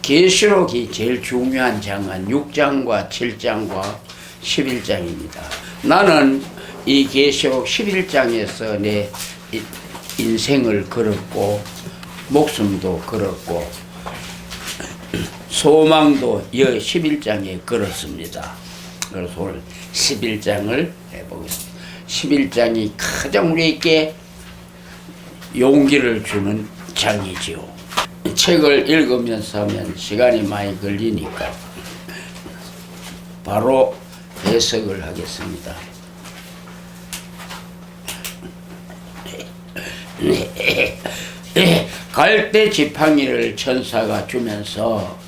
계시록이 제일 중요한 장은 6장과 7장과 11장입니다. 나는 이 계시록 11장에서 내 인생을 걸었고 목숨도 걸었고 소망도 이 11장에 걸었습니다. 그래서 오늘 11장을 해보겠습니다. 11장이 가장 우리에게 용기를 주는 장이지요. 책을 읽으면서 하면 시간이 많이 걸리니까 바로 해석을 하겠습니다. 갈대 지팡이를 천사가 주면서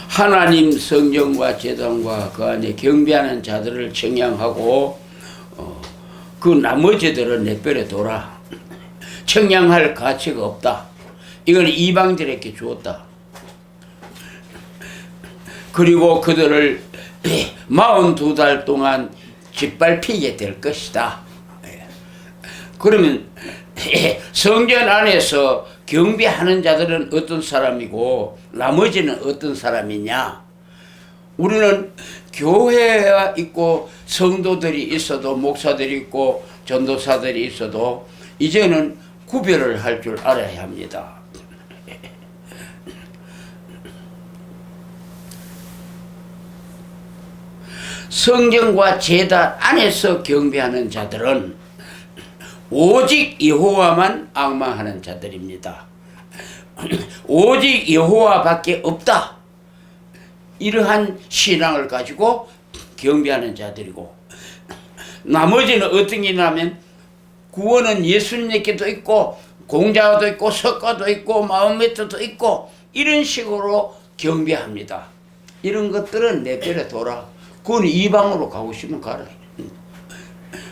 하나님 성전과 제단과 그 안에 경배하는 자들을 청량하고 그 나머지들은 내버려 둬라. 청량할 가치가 없다. 이건 이방들에게 주었다. 그리고 그들을 42달 동안 짓밟히게 될 것이다. 그러면 성전 안에서 경배하는 자들은 어떤 사람이고 나머지는 어떤 사람이냐? 우리는 교회가 있고 성도들이 있어도 목사들이 있고 전도사들이 있어도 이제는 구별을 할 줄 알아야 합니다. 성전과 제단 안에서 경배하는 자들은 오직 여호와만 앙망하는 자들입니다. 오직 여호와밖에 없다. 이러한 신앙을 가지고 경배하는 자들이고 나머지는 어떤 게냐면 구원은 예수님께도 있고 공자도 있고 석가도 있고 마음메트도 있고 이런 식으로 경배합니다. 이런 것들은 내버려 둬라. 그건 이방으로 가고 싶으면 가라.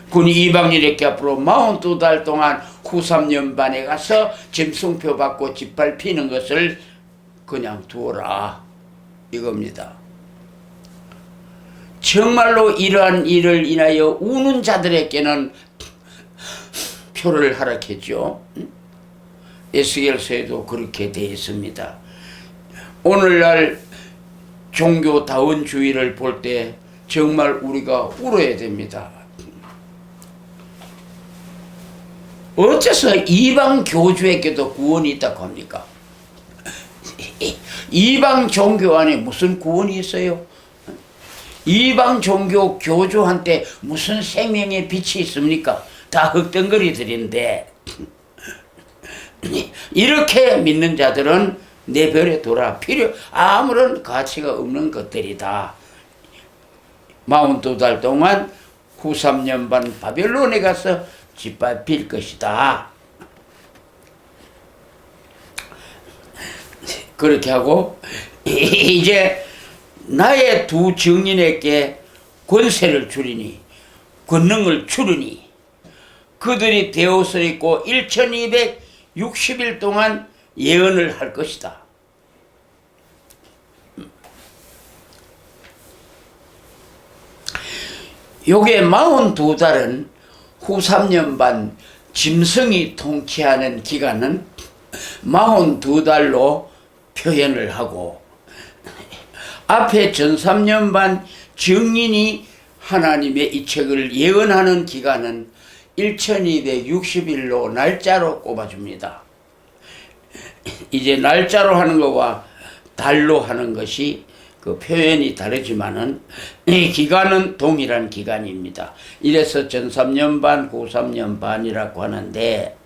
그건 이방인에게 앞으로 42달 동안 후삼년반에 가서 짐승표 받고 짓밟히는 것을 그냥 두어라. 이겁니다. 정말로 이러한 일을 인하여 우는 자들에게는 표를 하락했죠. 에스겔서에도 그렇게 되어 있습니다. 오늘날 종교다원주의를 볼 때 정말 우리가 울어야 됩니다. 어째서 이방 교주에게도 구원이 있다고 합니까? 이방 종교 안에 무슨 구원이 있어요? 이방 종교 교주한테 무슨 생명의 빛이 있습니까? 다 흙덩거리들인데 이렇게 믿는 자들은 내버려 둬라. 아무런 가치가 없는 것들이다. 42달 동안 후삼년반 바벨론에 가서 짓밟힐 것이다. 그렇게 하고 이제 나의 두 증인에게 권세를 주리니 권능을 주리니 그들이 대옷을 입고 1260일 동안 예언을 할 것이다. 요게 42달은 후삼년반 짐승이 통치하는 기간은 42달로 표현을 하고 앞에 전3년반 증인이 하나님의 이 책을 예언하는 기간은 1260일로 날짜로 꼽아줍니다. 이제 날짜로 하는 것과 달로 하는 것이 그 표현이 다르지만은 이 기간은 동일한 기간입니다. 이래서 전3년반, 후삼년반이라고 하는데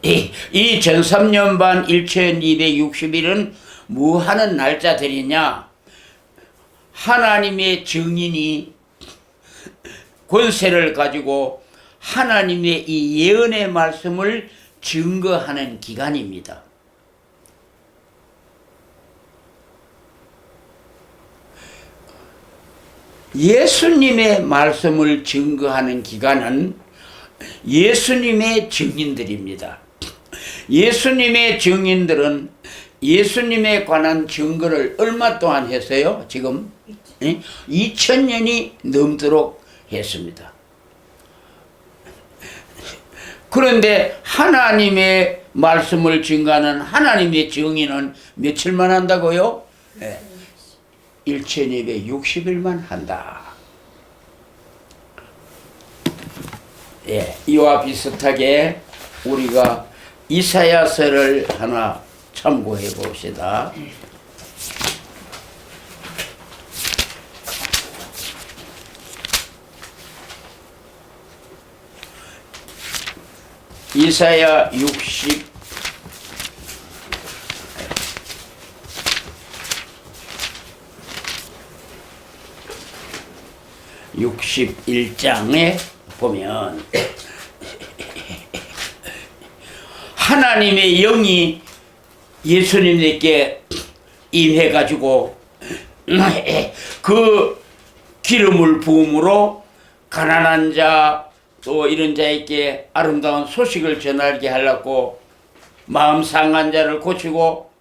이 전3년반 1260일은 뭐 하는 날짜들이냐? 하나님의 증인이 권세를 가지고 하나님의 이 예언의 말씀을 증거하는 기간입니다. 예수님의 말씀을 증거하는 기간은 예수님의 증인들입니다. 예수님의 증인들은 예수님에 관한 증거를 얼마 동안 했어요? 지금 2000년이 넘도록 했습니다. 그런데 하나님의 말씀을 증거하는 하나님의 정의는 며칠만 한다고요? 네. 1260일만 한다. 예, 이와 비슷하게 우리가 이사야서를 하나 참고해 봅시다. 이사야 61장에 보면 하나님의 영이 예수님에게 임해가지고 그 기름을 부음으로 가난한 자 또 이런 자에게 아름다운 소식을 전하게 하려고 마음 상한 자를 고치고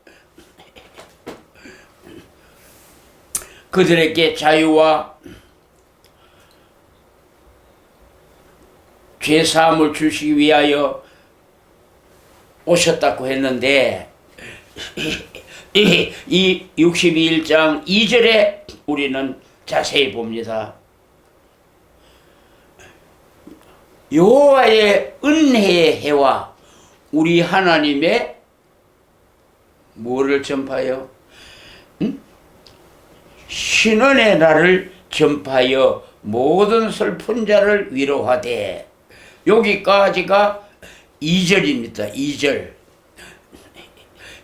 그들에게 자유와 죄사함을 주시기 위하여 오셨다고 했는데 이 62장 2절에 우리는 자세히 봅니다. 여호와의 은혜의 해와 우리 하나님의 뭐를 전파하여? 신원의 날을 전파하여 모든 슬픈 자를 위로하되. 여기까지가 2절입니다. 2절.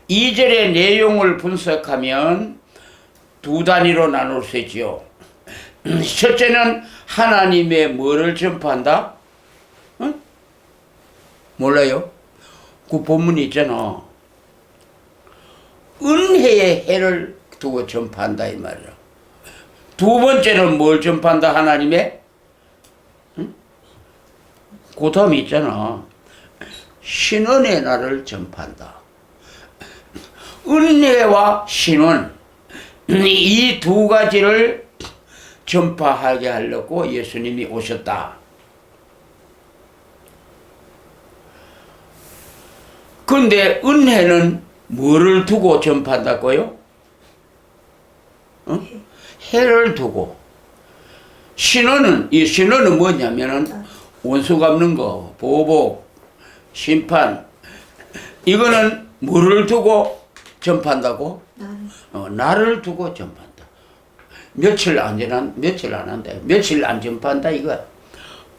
2절의 내용을 분석하면 두 단위로 나눌 수 있죠. 첫째는 하나님의 뭐를 전파한다? 응? 몰라요? 그 본문이 있잖아. 은혜의 해를 두고 전파한다 이 말이야. 두 번째는 뭘 전파한다? 하나님의 그 다음에 있잖아. 신원의 날을 전파한다. 은혜와 신원 이 두 가지를 전파하게 하려고 예수님이 오셨다. 그런데 은혜는 뭐를 두고 전파한다고요? 해를 두고. 신원은, 이 신원은 뭐냐면은 원수 갚는 거, 보복, 심판. 이거는 뭐를 두고 전파한다고? 나를 두고 전파한다. 며칠 안 한다. 며칠 안 전파한다 이거야.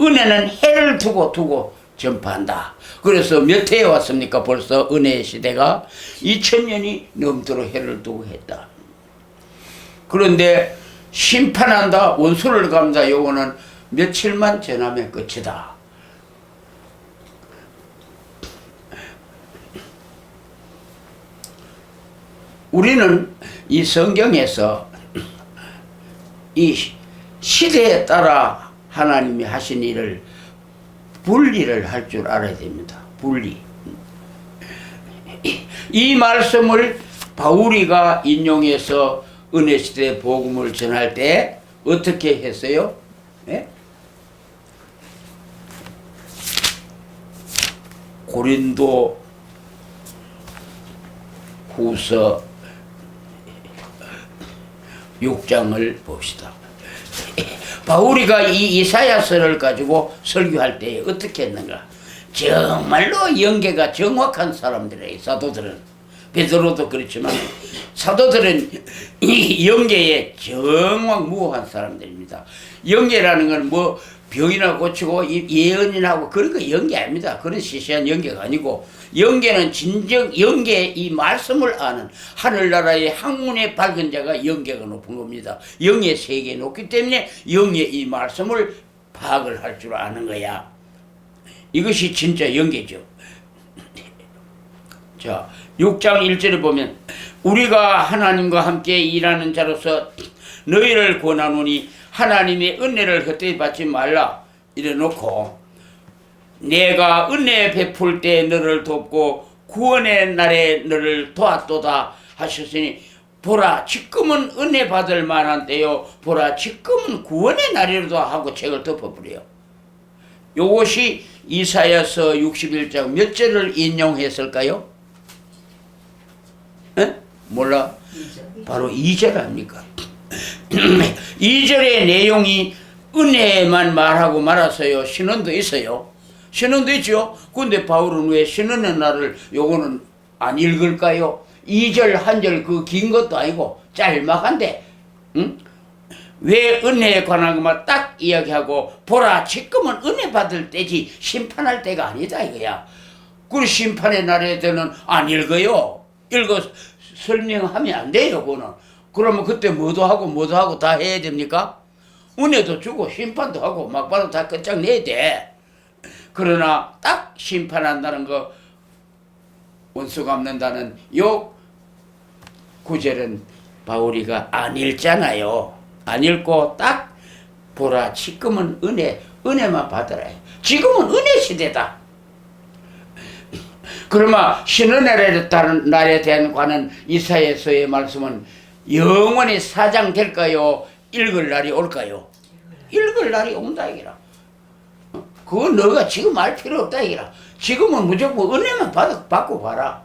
은혜는 해를 두고 전파한다. 그래서 몇 해에 왔습니까? 벌써 은혜의 시대가 2000년이 넘도록 해를 두고 했다. 그런데 심판한다, 원수를 갚는다, 요거는 며칠만 지나면 끝이다. 우리는 이 성경에서 이 시대에 따라 하나님이 하신 일을 분리를 할 줄 알아야 됩니다. 분리. 이 말씀을 바울이가 인용해서 은혜시대 복음을 전할 때 어떻게 했어요? 예? 고린도 후서 6장을 봅시다. 바울이가 이 이사야서를 가지고 설교할 때 어떻게 했는가? 정말로 연계가 정확한 사람들이에요. 사도들은. 베드로도 그렇지만 사도들은 이 연계에 정확무한 사람들입니다. 연계라는 건 뭐 병이나 고치고 예언이나 하고 그런 거 연계 아닙니다. 그런 시시한 연계가 아니고, 연계는 진정 연계, 이 말씀을 아는 하늘나라의 학문의 밝은 자가 연계가 높은 겁니다. 영의 세계에 높기 때문에 영의 이 말씀을 파악을 할 줄 아는 거야. 이것이 진짜 연계죠. 자, 6장 1절에 보면 우리가 하나님과 함께 일하는 자로서 너희를 권하노니 하나님의 은혜를 헛되이 받지 말라 이래 놓고, 내가 은혜 베풀 때 너를 돕고 구원의 날에 너를 도왔도다 하셨으니 보라 지금은 은혜 받을 만한 때요, 보라 지금은 구원의 날이로도 하고 책을 덮어버려요. 요것이 이사야서 61장 몇 절을 인용했을까요? 에? 몰라? 바로 2절 아닙니까? 2절의 내용이 은혜만 말하고 말았어요. 신원도 있어요. 신원도 있죠. 근데 바울은 왜 신원의 날을 요거는 안 읽을까요? 2절 한 절 그 긴 것도 아니고 짤막한데, 응? 왜 은혜에 관한 것만 딱 이야기하고, 보라 지금은 은혜 받을 때지 심판할 때가 아니다 이거야. 그리고 심판의 날에는 안 읽어요. 읽어 설명하면 안 돼요. 그거는. 그러면 그때 뭐도 하고 다 해야 됩니까? 은혜도 주고 심판도 하고 막바로 다 끝장내야 돼. 그러나 딱 심판한다는 거, 원수 갚는다는 요 구절은 바울이가 안 읽잖아요. 안 읽고 딱 보라 지금은 은혜만 받으라. 지금은 은혜 시대다. 그러면 신은혜에 대한 관한 이사야서의 말씀은 영원히 사장될까요? 읽을 날이 올까요? 읽을 날이 온다 이기라. 그거 너가 지금 알 필요 없다 이기라. 지금은 무조건 은혜만 받고 봐라.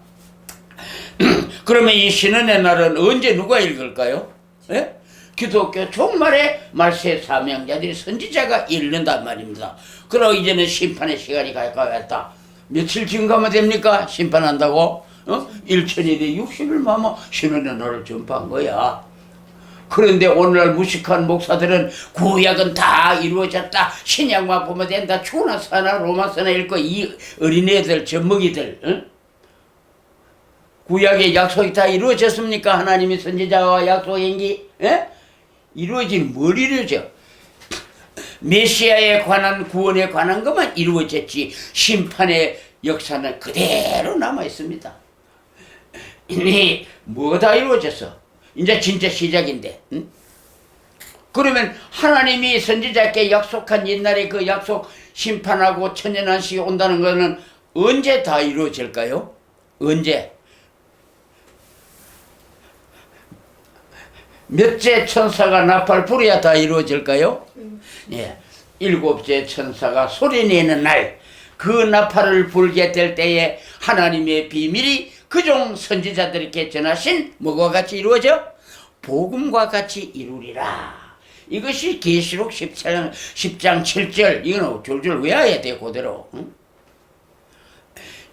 그러면 이 신은혜 날은 언제 누가 읽을까요? 예? 기독교 종말에 말세 사명자들이 선지자가 읽는단 말입니다. 그러고 이제는 심판의 시간이 가까웠다. 며칠 지금 가면 됩니까? 심판한다고? 1,200 60일만 하면 신은의 날을 전파한 거야. 그런데 오늘날 무식한 목사들은 구약은 다 이루어졌다. 신약만 보면 된다. 초나사나 로마서나 읽고 이 어린애들, 젖먹이들, 응? 구약의 약속이 다 이루어졌습니까? 하나님이 선지자와 약속한 게 이루어진 뭘 이루어져? 메시아에 관한 구원에 관한 것만 이루어졌지 심판의 역사는 그대로 남아 있습니다. 이미 뭐가 다 이루어졌어? 이제 진짜 시작인데. 응? 그러면 하나님이 선지자께 약속한 옛날에 그 약속 심판하고 천년한식이 온다는 것은 언제 다 이루어질까요? 언제? 몇째 천사가 나팔 불어야 다 이루어질까요? 예, 7째 천사가 소리내는 날, 그 나팔을 불게 될 때에 하나님의 비밀이 그종 선지자들에게 전하신 뭐가 같이 이루어져? 복음과 같이 이루리라. 이것이 계시록 10장 7절. 이거는 줄줄 외워야 돼 그대로. 응?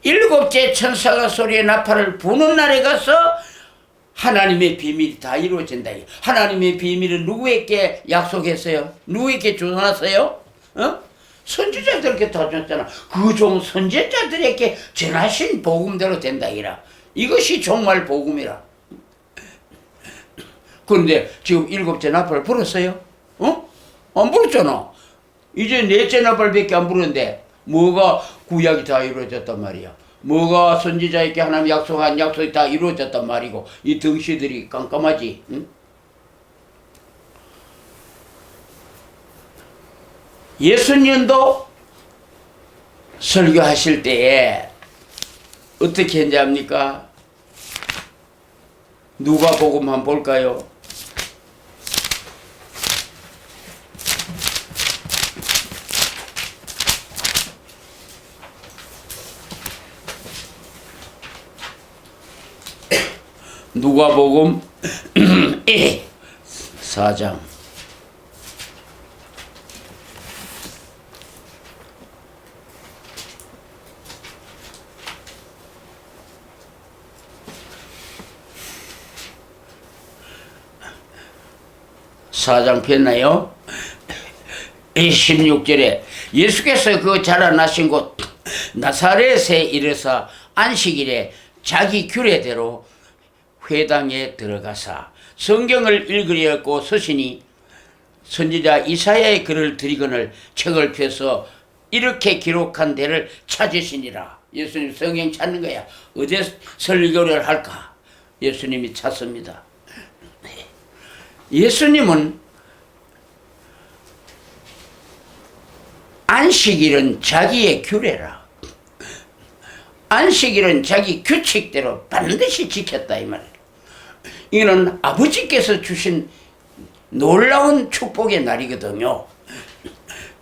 7째 천사가 소리의 나팔을 부는 날에 가서 하나님의 비밀이 다 이루어진다. 하나님의 비밀은 누구에게 약속했어요? 누구에게 전하세요? 선지자들에게 다 줬잖아. 그 종 선지자들에게 전하신 복음대로 된다. 이것이 정말 복음이라. 그런데 지금 7째 나팔 불었어요? 안 불었잖아. 이제 4째 나팔밖에 안 부르는데 뭐가 구약이 다 이루어졌단 말이야. 뭐가 선지자에게 하나님 약속한 약속이 다 이루어졌단 말이고, 이 덩씨들이 깜깜하지. 응? 예수님도 설교하실 때에 어떻게 했는지 압니까? 누가복음 한번 볼까요? 누가복음 4장. 사장 폈나요? 16절에 예수께서 그 자라나신 곳 나사렛에 이르사 안식일에 자기 규례대로 회당에 들어가사 성경을 읽으려고 서시니 선지자 이사야의 글을 들이거늘 책을 펴서 이렇게 기록한 데를 찾으시니라. 예수님 성경 찾는 거야. 어디 설교를 할까? 예수님이 찾습니다. 예수님은 안식일은 자기의 규례라. 안식일은 자기 규칙대로 반드시 지켰다 이 말이에요. 이거는 아버지께서 주신 놀라운 축복의 날이거든요.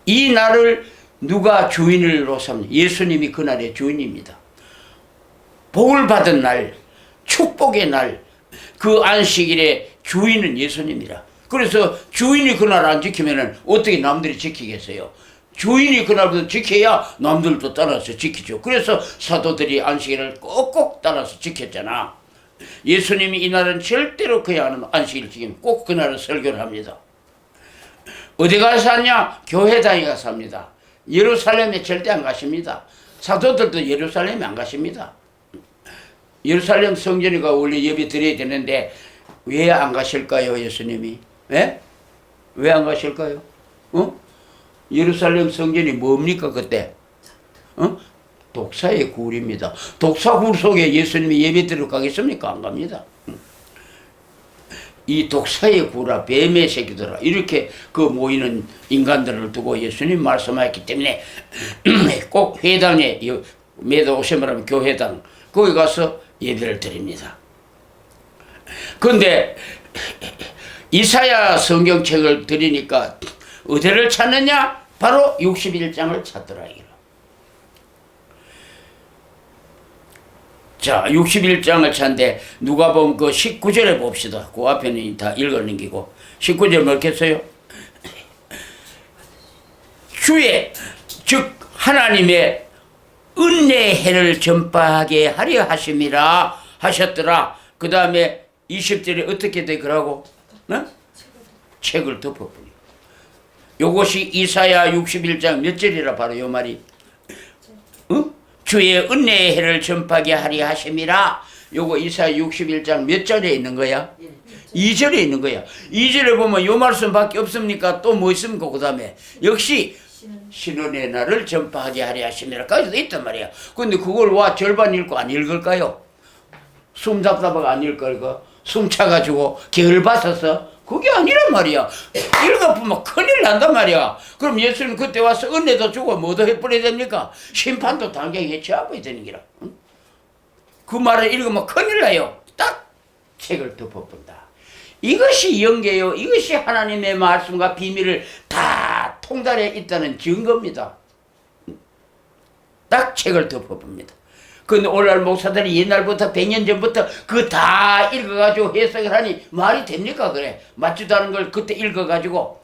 이 날을 누가 주인으로 삼는? 예수님이 그날의 주인입니다. 복을 받은 날, 축복의 날, 그 안식일의 주인은 예수님이라. 그래서 주인이 그날 안 지키면 어떻게 남들이 지키겠어요? 주인이 그날부터 지켜야 남들도 따라서 지키죠. 그래서 사도들이 안식일을 꼭꼭 따라서 지켰잖아. 예수님이 이날은 절대로 그야는 안식일을 지키면 꼭 그날은 설교를 합니다. 어디 가서 하냐? 교회당에 가서 합니다. 예루살렘에 절대 안 가십니다. 사도들도 예루살렘에 안 가십니다. 예루살렘 성전이가 원래 예배 드려야 되는데 왜 안 가실까요, 예수님이? 왜? 왜 안 가실까요? 예루살렘 성전이 뭡니까 그때? 독사의 굴입니다. 독사굴 속에 예수님이 예배 드리러 가겠습니까? 안 갑니다. 이 독사의 굴아, 뱀의 새끼들아, 이렇게 그 모이는 인간들을 두고 예수님 말씀하셨기 때문에 꼭 회당에, 매도 오시면 하면 교회당, 거기 가서 예배를 드립니다. 그런데 이사야 성경책을 드리니까 어디를 찾느냐? 바로 61장을 찾더라. 자, 61장을 찾는데 누가 보면 그 19절에 봅시다. 그 앞에는 다 읽어넘기고 19절 뭐겠어요? 주의, 즉 하나님의 은혜의 해를 전파하게 하려 하심이라 하셨더라. 그 다음에 20절에 어떻게 되더라고? 책을 덮어버려. 요것이 이사야 61장 몇 절이라 바로 요 말이. 주의 은혜의 해를 전파하게 하리 하심이라. 요거 이사야 61장 몇 절에 있는 거야? 2절에 있는 거야. 2절에 보면 요 말씀밖에 없습니까? 또 뭐 있습니까? 그 다음에 역시 신원의 날을 전파하게 하리 하심이라까지도 있단 말이야. 근데 그걸 와 절반 읽고 안 읽을까요? 숨 잡다가 안 읽을까? 숨 차가지고 게을 받아서 그게 아니란 말이야. 읽어보면 큰일 난단 말이야. 그럼 예수님 그때 와서 은혜도 주고 뭐도 해버려야 됩니까? 심판도 당장 해치워야 되는 기라. 그 말을 읽으면 큰일 나요. 딱 책을 덮어본다. 이것이 영계요. 이것이 하나님의 말씀과 비밀을 다 통달해 있다는 증거입니다. 딱 책을 덮어봅니다. 근데 오늘날 목사들이 옛날부터 100년 전부터 그 다 읽어가지고 해석을 하니 말이 됩니까? 그래. 맞지도 않은 걸 그때 읽어가지고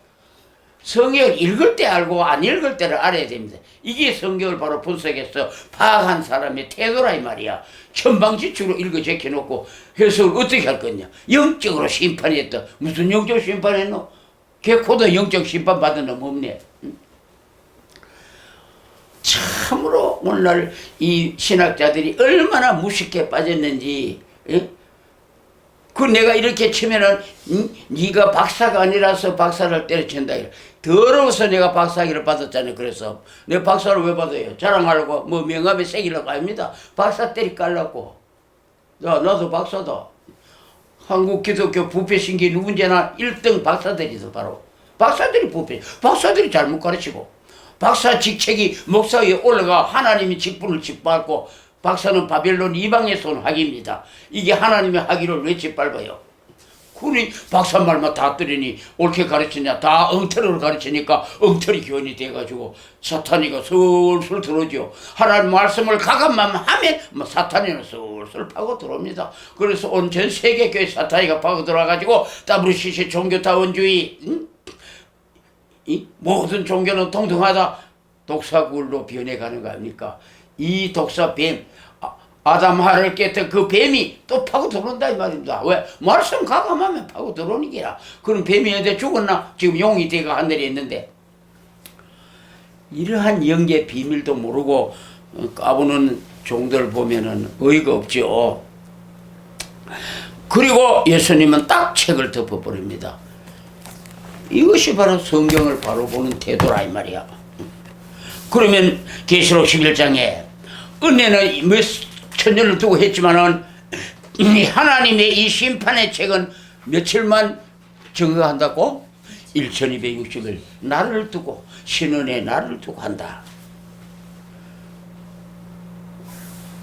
성경을 읽을 때 알고 안 읽을 때를 알아야 됩니다. 이게 성경을 바로 분석해서 파악한 사람의 태도라 이 말이야. 천방지축으로 읽어 제껴놓고 해석을 어떻게 할 거냐. 영적으로 심판했다. 무슨 영적 심판했노? 개코도 영적 심판 받은 놈 없네. 참으로 오늘날 이 신학자들이 얼마나 무식해 빠졌는지. 예? 그 내가 이렇게 치면은 네가 박사가 아니라서 박사를 때려친다. 더러워서 내가 박사학위를 받았잖아요. 그래서 내가 박사를 왜 받아요? 자랑하려고 뭐 명함에 새기려고 아닙니다. 박사 때리 깔라고. 나도 박사다. 한국 기독교 부패신기 누군지나 1등 박사들이다. 바로 박사들이 부패. 박사들이 잘못 가르치고 박사 직책이 목사 위에 올라가 하나님이 직분을 짓밟고 박사는 바벨론 이방에서 온 학위입니다. 이게 하나님의 학위를 왜 짓밟아요? 그니 박사 말만 다 들으니 옳게 가르치냐 다 엉터리로 가르치니까 엉터리 교원이 돼가지고 사탄이가 술술 들어오죠. 하나님 말씀을 가감만 하면 사탄이는 술술 파고 들어옵니다. 그래서 온 전 세계 교회 사탄이가 파고 들어와가지고 WCC 종교타원주의 이 모든 종교는 동등하다. 독사굴로 변해가는 거 아닙니까? 이 독사 뱀, 아담 하를 깼던 그 뱀이 또 파고 들어온다 이 말입니다. 왜? 말씀 가감하면 파고 들어오는 게라. 그럼 뱀이 어디 죽었나? 지금 용이 돼가 하늘에 있는데. 이러한 영계 비밀도 모르고 까부는 종들 보면은 어이가 없죠. 그리고 예수님은 딱 책을 덮어버립니다. 이것이 바로 성경을 바로 보는 태도라 이 말이야. 그러면 계시록 11장에 은혜는 몇 천년을 두고 했지만은 하나님의 이 심판의 책은 며칠만 증거한다고? 1260일 날을 두고 신원의 날을 두고 한다.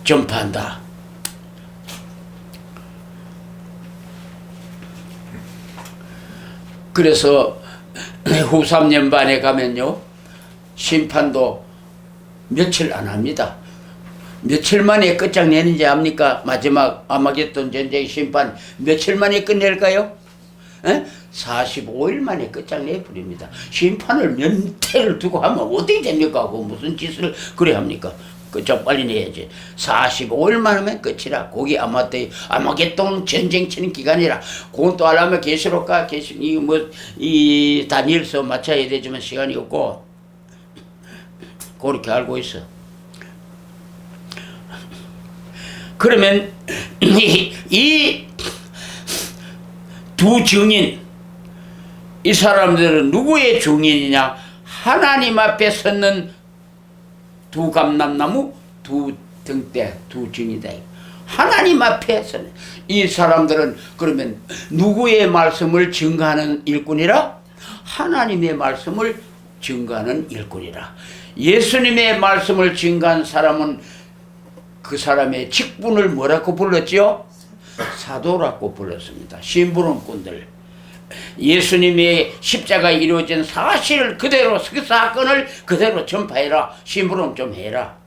전파한다. 그래서 후 3년 반에 가면요 심판도 며칠 안 합니다. 며칠 만에 끝장내는지 압니까? 마지막 아마겟돈 전쟁 심판 며칠 만에 끝낼까요? 45일 만에 끝장내버립니다. 심판을 몇 해를 두고 하면 어떻게 됩니까? 그 무슨 짓을 그래 합니까? 그좀 빨리 내야지. 45일 만하면 끝이라. 거기 아마겟돈 전쟁 치는 기간이라. 그건 또 알려면 계시록과 이 다니엘서 맞춰야 되지만 시간이 없고 그렇게 알고 있어. 그러면 이 두 증인, 이 사람들은 누구의 증인이냐? 하나님 앞에 섰는 두 감람나무, 두 등대, 두 증이다. 하나님 앞에 서는 이 사람들은 그러면 누구의 말씀을 증거하는 일꾼이라? 하나님의 말씀을 증거하는 일꾼이라. 예수님의 말씀을 증거한 사람은 그 사람의 직분을 뭐라고 불렀지요? 사도라고 불렀습니다. 심부름꾼들. 예수님의 십자가에 이루어진 사실을 그대로, 그 사건을 그대로 전파해라. 심부름 좀 해라.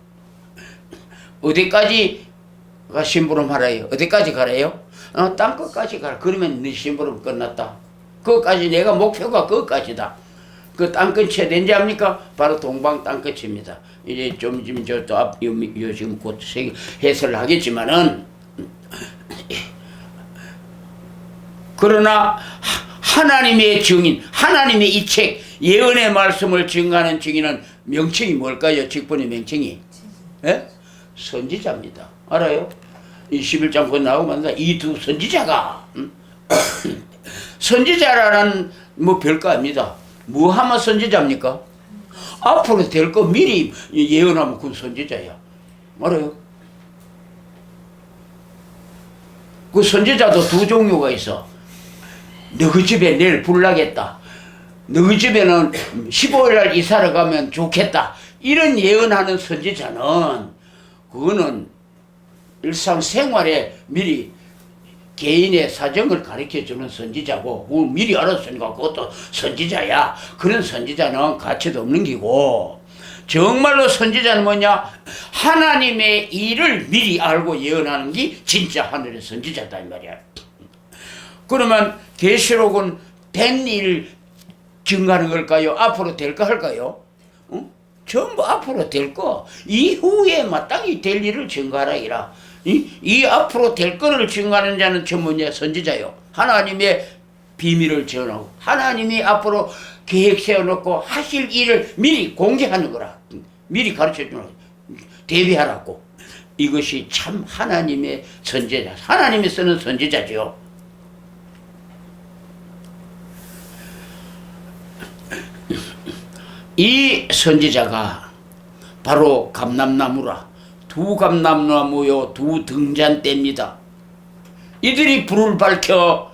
어디까지가 심부름 하라요? 어디까지 가래요? 땅끝까지 가라. 그러면 네 심부름 끝났다. 그것까지 내가 목표가 그것까지다. 그 땅끝이 된지 압니까? 바로 동방 땅끝입니다. 이제 좀 지금 곧 해설을 하겠지만은, 그러나 하나님의 증인, 하나님의 이 책 예언의 말씀을 증거하는 증인은 명칭이 뭘까요? 직분의 명칭이 선지자입니다. 알아요? 이 11장 곧 나오면 이 두 선지자가 선지자라는 뭐 별거 아닙니다. 뭐 하면 선지자입니까? 앞으로 될 거 미리 예언하면 그건 선지자야. 알아요? 그 선지자도 두 종류가 있어. 너희 집에 내일 불 나겠다. 너희 집에는 15일날 이사를 가면 좋겠다. 이런 예언하는 선지자는 그거는 일상생활에 미리 개인의 사정을 가르쳐주는 선지자고, 그걸 미리 알았으니까 그것도 선지자야. 그런 선지자는 가치도 없는 기고, 정말로 선지자는 뭐냐? 하나님의 일을 미리 알고 예언하는 게 진짜 하늘의 선지자다 이 말이야. 그러면 계시록은 된 일 증가하는 걸까요? 앞으로 될 거 할까요? 전부 앞으로 될 거, 이후에 마땅히 될 일을 증가하라 이라. 이 앞으로 될 거를 증가하는 자는 전문이야 선지자요. 하나님의 비밀을 전하고 하나님이 앞으로 계획 세워놓고 하실 일을 미리 공개하는 거라. 미리 가르쳐주는 거라. 대비하라고. 이것이 참 하나님의 선지자, 하나님이 쓰는 선지자죠. 이 선지자가 바로 감람나무라. 두 감람나무요, 두 등잔대입니다. 이들이 불을 밝혀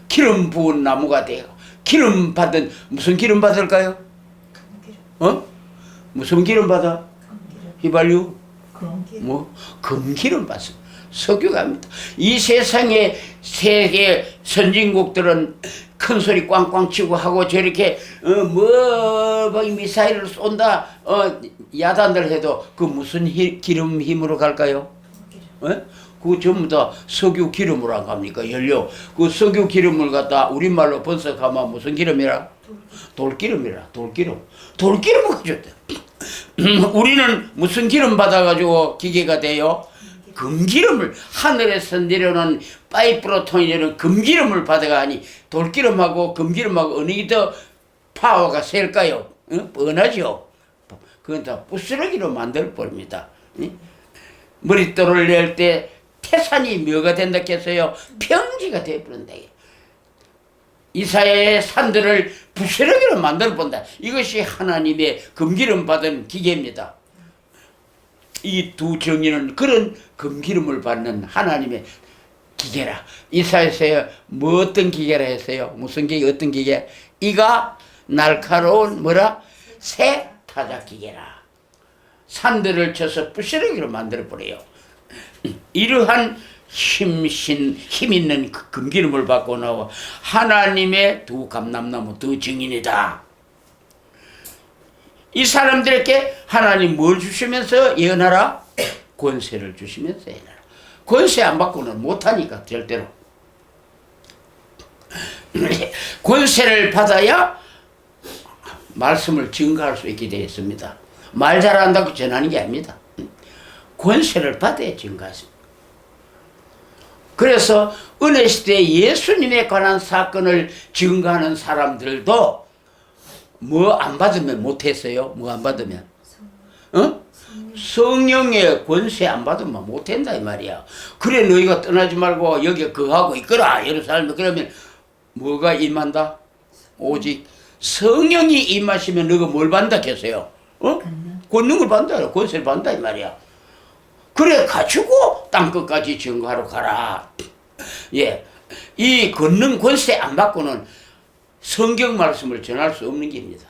기름 부은 나무가 되어 기름 받은, 무슨 기름 받을까요? 무슨 기름 받아? 휘발유? 뭐 금기름 받습니다. 석유갑니다. 이 세상의 세계 선진국들은 큰 소리 꽝꽝 치고 하고 저렇게 미사일을 쏜다 야단들 해도 그 무슨 기름 힘으로 갈까요? 그거 전부 다 석유 기름으로 안 갑니까? 연료. 그 석유 기름을 갖다 우리말로 번석하면 무슨 기름이라? 돌기름이라. 돌기름을 가졌대. 우리는 무슨 기름 받아가지고 기계가 돼요? 금기름을, 하늘에서 내려오는 파이프로 통해내는 금기름을 받아가니 돌기름하고 금기름하고 어느 게 더 파워가 셀까요? 뻔하죠. 그건 다 부스러기로 만들어버립니다. 머릿돌을 낼 때 태산이 뭐가 된다 했어요? 평지가 되어버린다. 이사야의 산들을 부스러기로 만들어본다. 이것이 하나님의 금기름 받은 기계입니다. 이 두 정의는 그런 금기름을 받는 하나님의 기계라. 이사야서에 뭐 어떤 기계라 했어요? 무슨 기계, 어떤 기계? 이가 날카로운 뭐라? 새 타작 기계라. 산들을 쳐서 부스러기로 만들어버려요. 이러한 힘 있는 그 금기름을 받고 나와 하나님의 두 감람나무, 두 증인이다. 이 사람들에게 하나님 뭘 주시면서 예언하라? 권세를 주시면서 예언하라. 권세 안 받고는 못하니까 절대로. 권세를 받아야 말씀을 증거할 수 있게 되어 있습니다. 말 잘한다고 전하는 게 아닙니다. 권세를 받아야 증거하십니다. 그래서 은혜시대에 예수님에 관한 사건을 증거하는 사람들도 뭐 안 받으면 못했어요. 뭐 안 받으면 성령의 권세 안 받으면 못한다 이 말이야. 그래 너희가 떠나지 말고 여기 거하고 있거라 예루살렘에. 그러면 뭐가 임한다? 오직 성령이 임하시면 너가 뭘 받는다 했어요? 권능을 받는다, 권세를 받는다 이 말이야. 그래 가지고 땅끝까지 증거하러 가라. 예, 이 권능 권세 안 받고는 성경 말씀을 전할 수 없는 길입니다.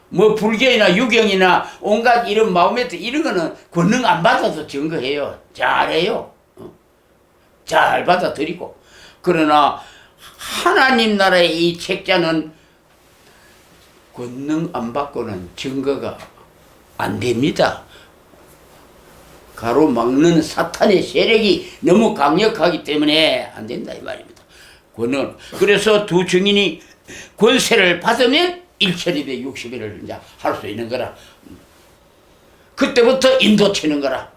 뭐 불교이나 유경이나 온갖 이런 마음에 이런 거는 권능 안 받아서 증거해요. 잘해요. 잘 받아들이고. 그러나 하나님 나라의 이 책자는 권능 안 받고는 증거가 안 됩니다. 가로막는 사탄의 세력이 너무 강력하기 때문에 안 된다 이 말입니다. 권능. 그래서 두 증인이 권세를 받으면 1260일을 이제 할 수 있는 거라. 그때부터 인도 치는 거라.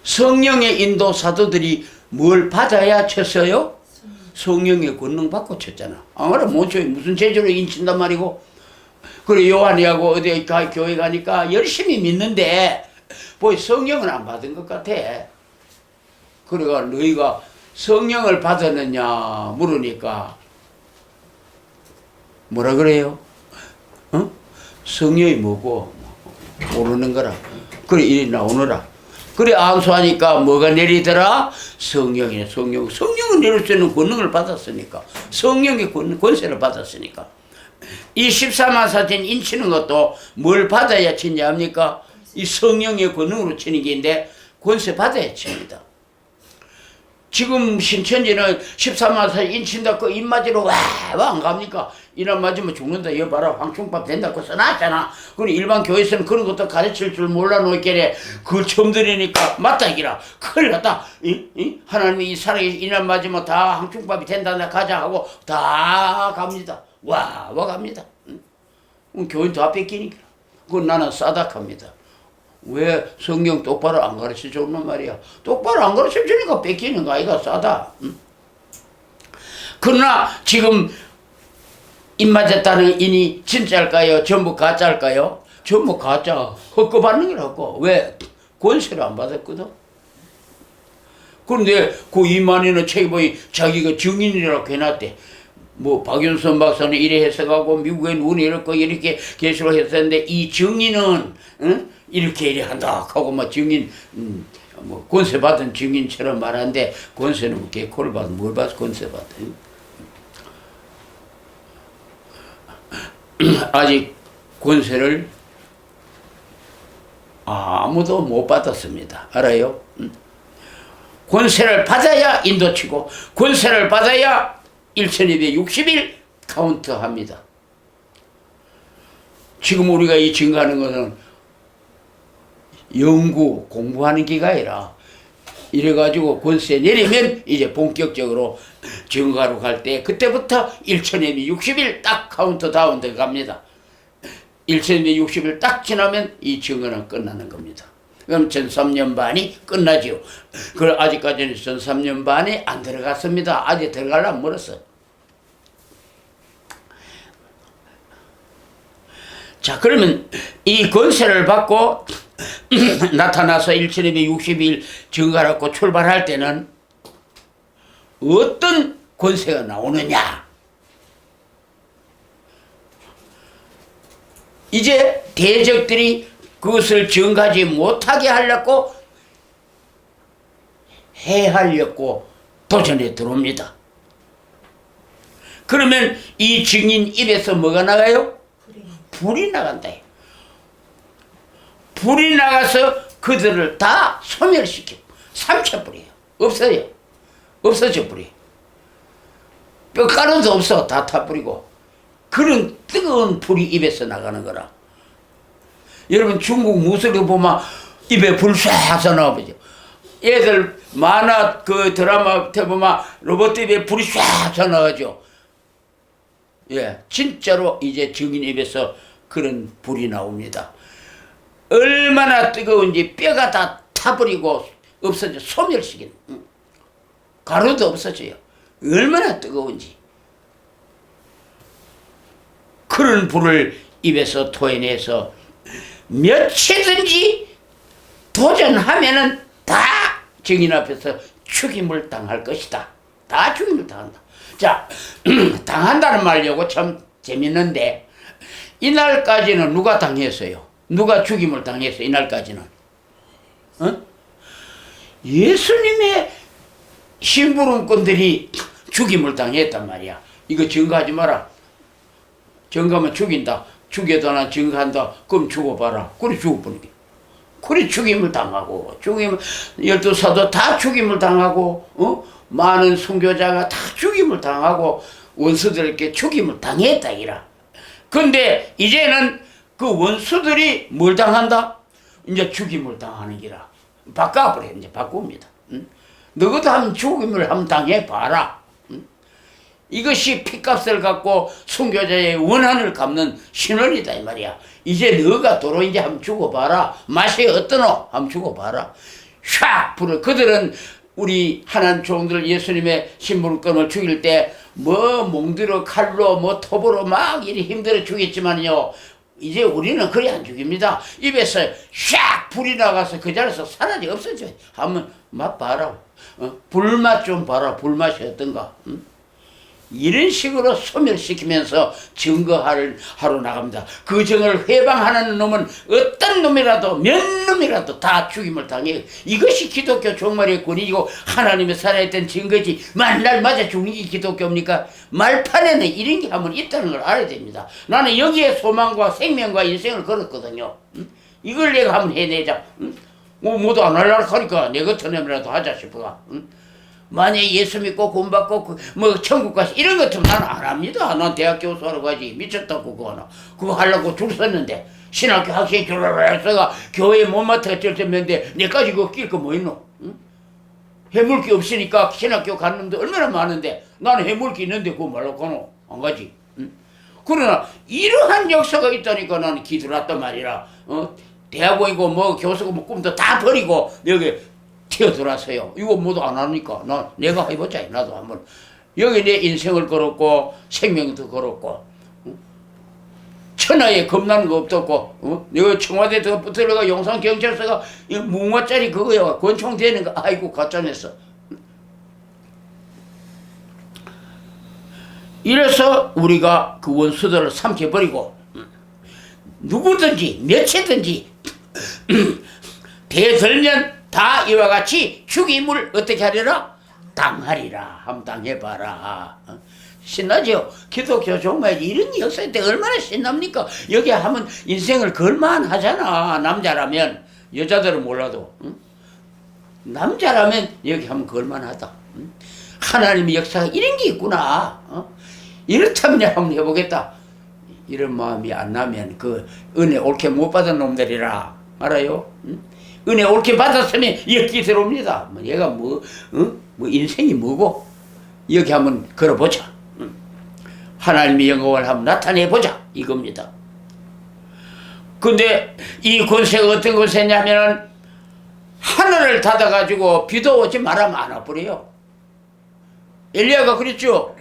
성령의 인도 사도들이 뭘 받아야 쳤어요? 성령의 권능 받고 쳤잖아. 안 그래 못 쳐요. 무슨 제주로 인친단 말이고. 그래 요한이하고 어디 교회 가니까 열심히 믿는데 뭐 성령은 안 받은 것 같아. 그래가 너희가 성령을 받았느냐 물으니까 뭐라 그래요? 성령이 뭐고 모르는 거라. 그래 이리 나오너라. 그래 안수하니까 뭐가 내리더라? 성령이네. 성령은 내릴 수 있는 권능을 받았으니까. 성령의 권세를 받았으니까. 이 14만 사천 인치는 것도 뭘 받아야 치냐 합니까? 이 성령의 권능으로 치는 게인데 권세 받아야 칩니다. 지금 신천지는 14만 사천 인친다 그 입맞이로 와 안 갑니까? 이날 맞으면 죽는다. 이거 봐라 황충밥 된다고 써놨잖아. 그리고 일반 교회에서는 그런 것도 가르칠 줄 몰라 놓겠네. 그걸 처음 들으니까 맞다 이기라. 큰일 났다. 하나님이 이 사람이 이날 맞으면 다 황충밥이 된다. 가자 하고 다 갑니다. 와 갑니다. 교인 다 뺏기니까. 그건 나는 싸닥합니다. 왜 성경 똑바로 안 가르쳐 줬단 말이야. 똑바로 안 가르쳐 주니까 뺏기는 거 아이가 싸다. 그러나 지금 입맞았다는 인이 진짜일까요? 전부 가짜일까요? 전부 가짜. 헛거받는 거라고. 왜? 권세를 안 받았거든. 그런데 그 이만희는 책에 보니 자기가 증인이라고 해놨대. 뭐 박윤선 박사는 이래 해석하고 미국에 눈이 이렇게 계시로 했었는데 이 증인은 이렇게 한다 하고 뭐 증인 뭐 권세 받은 증인처럼 말하는데 권세는 뭐 개코를 받아 뭘 받아 권세 받아. 아직 권세를 아무도 못 받았습니다. 알아요? 권세를 받아야 인도치고 권세를 받아야 1260일 카운트합니다. 지금 우리가 이 증거하는 것은 연구 공부하는 기가 아니라 이래가지고 권세 내리면 이제 본격적으로 증거하러 갈 때 그때부터 1260일 딱 카운트다운 돼 갑니다. 1260일 딱 지나면 이 증거는 끝나는 겁니다. 그럼 전 3년 반이 끝나지요. 그 아직까지는 전 3년 반에 안 들어갔습니다. 아직 들어가려면 멀었어. 자 그러면 이 권세를 받고 나타나서 1260일 증거하고 출발할 때는 어떤 권세가 나오느냐? 이제 대적들이 그것을 증거하지 못하게 하려고 해하려고 도전에 들어옵니다. 그러면 이 증인 입에서 뭐가 나가요? 불이 나간다. 불이 나가서 그들을 다 소멸시켜 삼켜버려요. 없어요. 없어져 버려요. 뼈가루도 없어. 다 타버리고 그런 뜨거운 불이 입에서 나가는 거라. 여러분 중국 무술을 보면 입에 불 쏴서 나오죠. 애들 만화 그 드라마 때 보면 로봇 입에 불이 쏴서 나오죠. 예, 진짜로 이제 증인 입에서 그런 불이 나옵니다. 얼마나 뜨거운지 뼈가 다 타버리고 없어져. 소멸시키는 가루도 없어져요. 얼마나 뜨거운지. 그런 불을 입에서 토해내서 며칠든지 도전하면은 다 증인 앞에서 죽임을 당할 것이다. 다 죽임을 당한다. 자, 당한다는 말이고 참 재밌는데, 이날까지는 누가 당했어요? 누가 죽임을 당했어요? 이날까지는? 어? 예수님의 심부름꾼들이 죽임을 당했단 말이야. 이거 증거하지 마라. 증거하면 죽인다. 죽여도 나 증거한다. 그럼 죽어봐라. 그래 죽어버리게. 그래 죽임을 당하고, 죽임을, 12사도 다 죽임을 당하고, 많은 순교자가 다 죽임을 당하고, 원수들에게 죽임을 당했다, 이라. 근데 이제는 그 원수들이 뭘 당한다? 이제 죽임을 당하는 기라. 바꿔버려, 이제 바꿉니다. 너희도 한번 죽임을 한번 당해봐라. 이것이 피값을 갖고 순교자의 원한을 갚는 신원이다, 이 말이야. 이제 너가 도로 이제 한번 죽어봐라. 맛이 어떠노? 한번 죽어봐라. 샥 불을. 그들은 우리 하나님 종들 예수님의 심부름꾼을 죽일 때 뭐 몽들어 칼로 뭐 톱으로 막 이리 힘들어 죽였지만요, 이제 우리는 그리 안 죽입니다. 입에서 샥 불이 나가서 그 자리에서 사라져 없어져. 한번 맛봐라. 불맛 좀 봐라. 불맛이 어떤가. 이런 식으로 소멸시키면서 증거하러 나갑니다. 그 정을 회방하는 놈은 어떤 놈이라도 몇 놈이라도 다 죽임을 당해. 이것이 기독교 종말의 권위이고 하나님의 살아있던 증거지. 만날 맞아 죽는 게 기독교입니까? 말판에는 이런 게 한번 있다는 걸 알아야 됩니다. 나는 여기에 소망과 생명과 인생을 걸었거든요. 이걸 내가 한번 해내자. 모두 안 하려고 하니까 내 같은 놈이라도 하자 싶어가. 만약에 예수 믿고 구원받고 뭐 천국 가서 이런 것좀 나는 안 합니다. 난 대학 교수하러 가지. 미쳤다고 그거 하려고 줄 섰는데, 신학교 학생 줄을 해서가 교회 못마트가 쩔쩔매는데 내까지 그거 낄 거 뭐 있노? 응? 해물기 없으니까 신학교 간 놈도 얼마나 많은데 나는 해물기 있는데 그거 말로 가노? 안 가지. 응? 그러나 이러한 역사가 있다니까 나는 기들었단 말이라. 대학원이고 뭐 교수고 뭐 꿈도 다 버리고 여기 튀어들어왔어요. 이거 모두 안 하니까 내가 해보자. 나도 한번 여기 내 인생을 걸었고 생명도 걸었고, 천하에 겁나는 거 없었고, 내가 청와대 들어가 용산경찰서가 무궁화짜리 그거야 권총 되는 거 아이고 가짜냈어. 이래서 우리가 그 원수들을 삼켜버리고 누구든지 몇이든지 대들면 다 이와 같이 죽임을 어떻게 하리라? 당하리라. 한번 당해봐라. 신나죠? 기독교 종말에 이런 역사일 때 얼마나 신납니까? 여기 하면 인생을 걸만 하잖아. 남자라면. 여자들은 몰라도. 남자라면 여기 하면 걸만하다. 하나님의 역사가 이런 게 있구나. 이렇다면 한번 해보겠다. 이런 마음이 안 나면 그 은혜 옳게 못 받은 놈들이라. 알아요? 은혜 옳게 받았으면 여기 들어옵니다. 얘가 뭐 인생이 뭐고? 여기 한번 걸어보자. 하나님의 영광을 한번 나타내보자. 이겁니다. 근데 이 권세가 어떤 권세냐면은 하늘을 닫아가지고 비도 오지 말아면 안 와버려요. 엘리야가 그랬죠.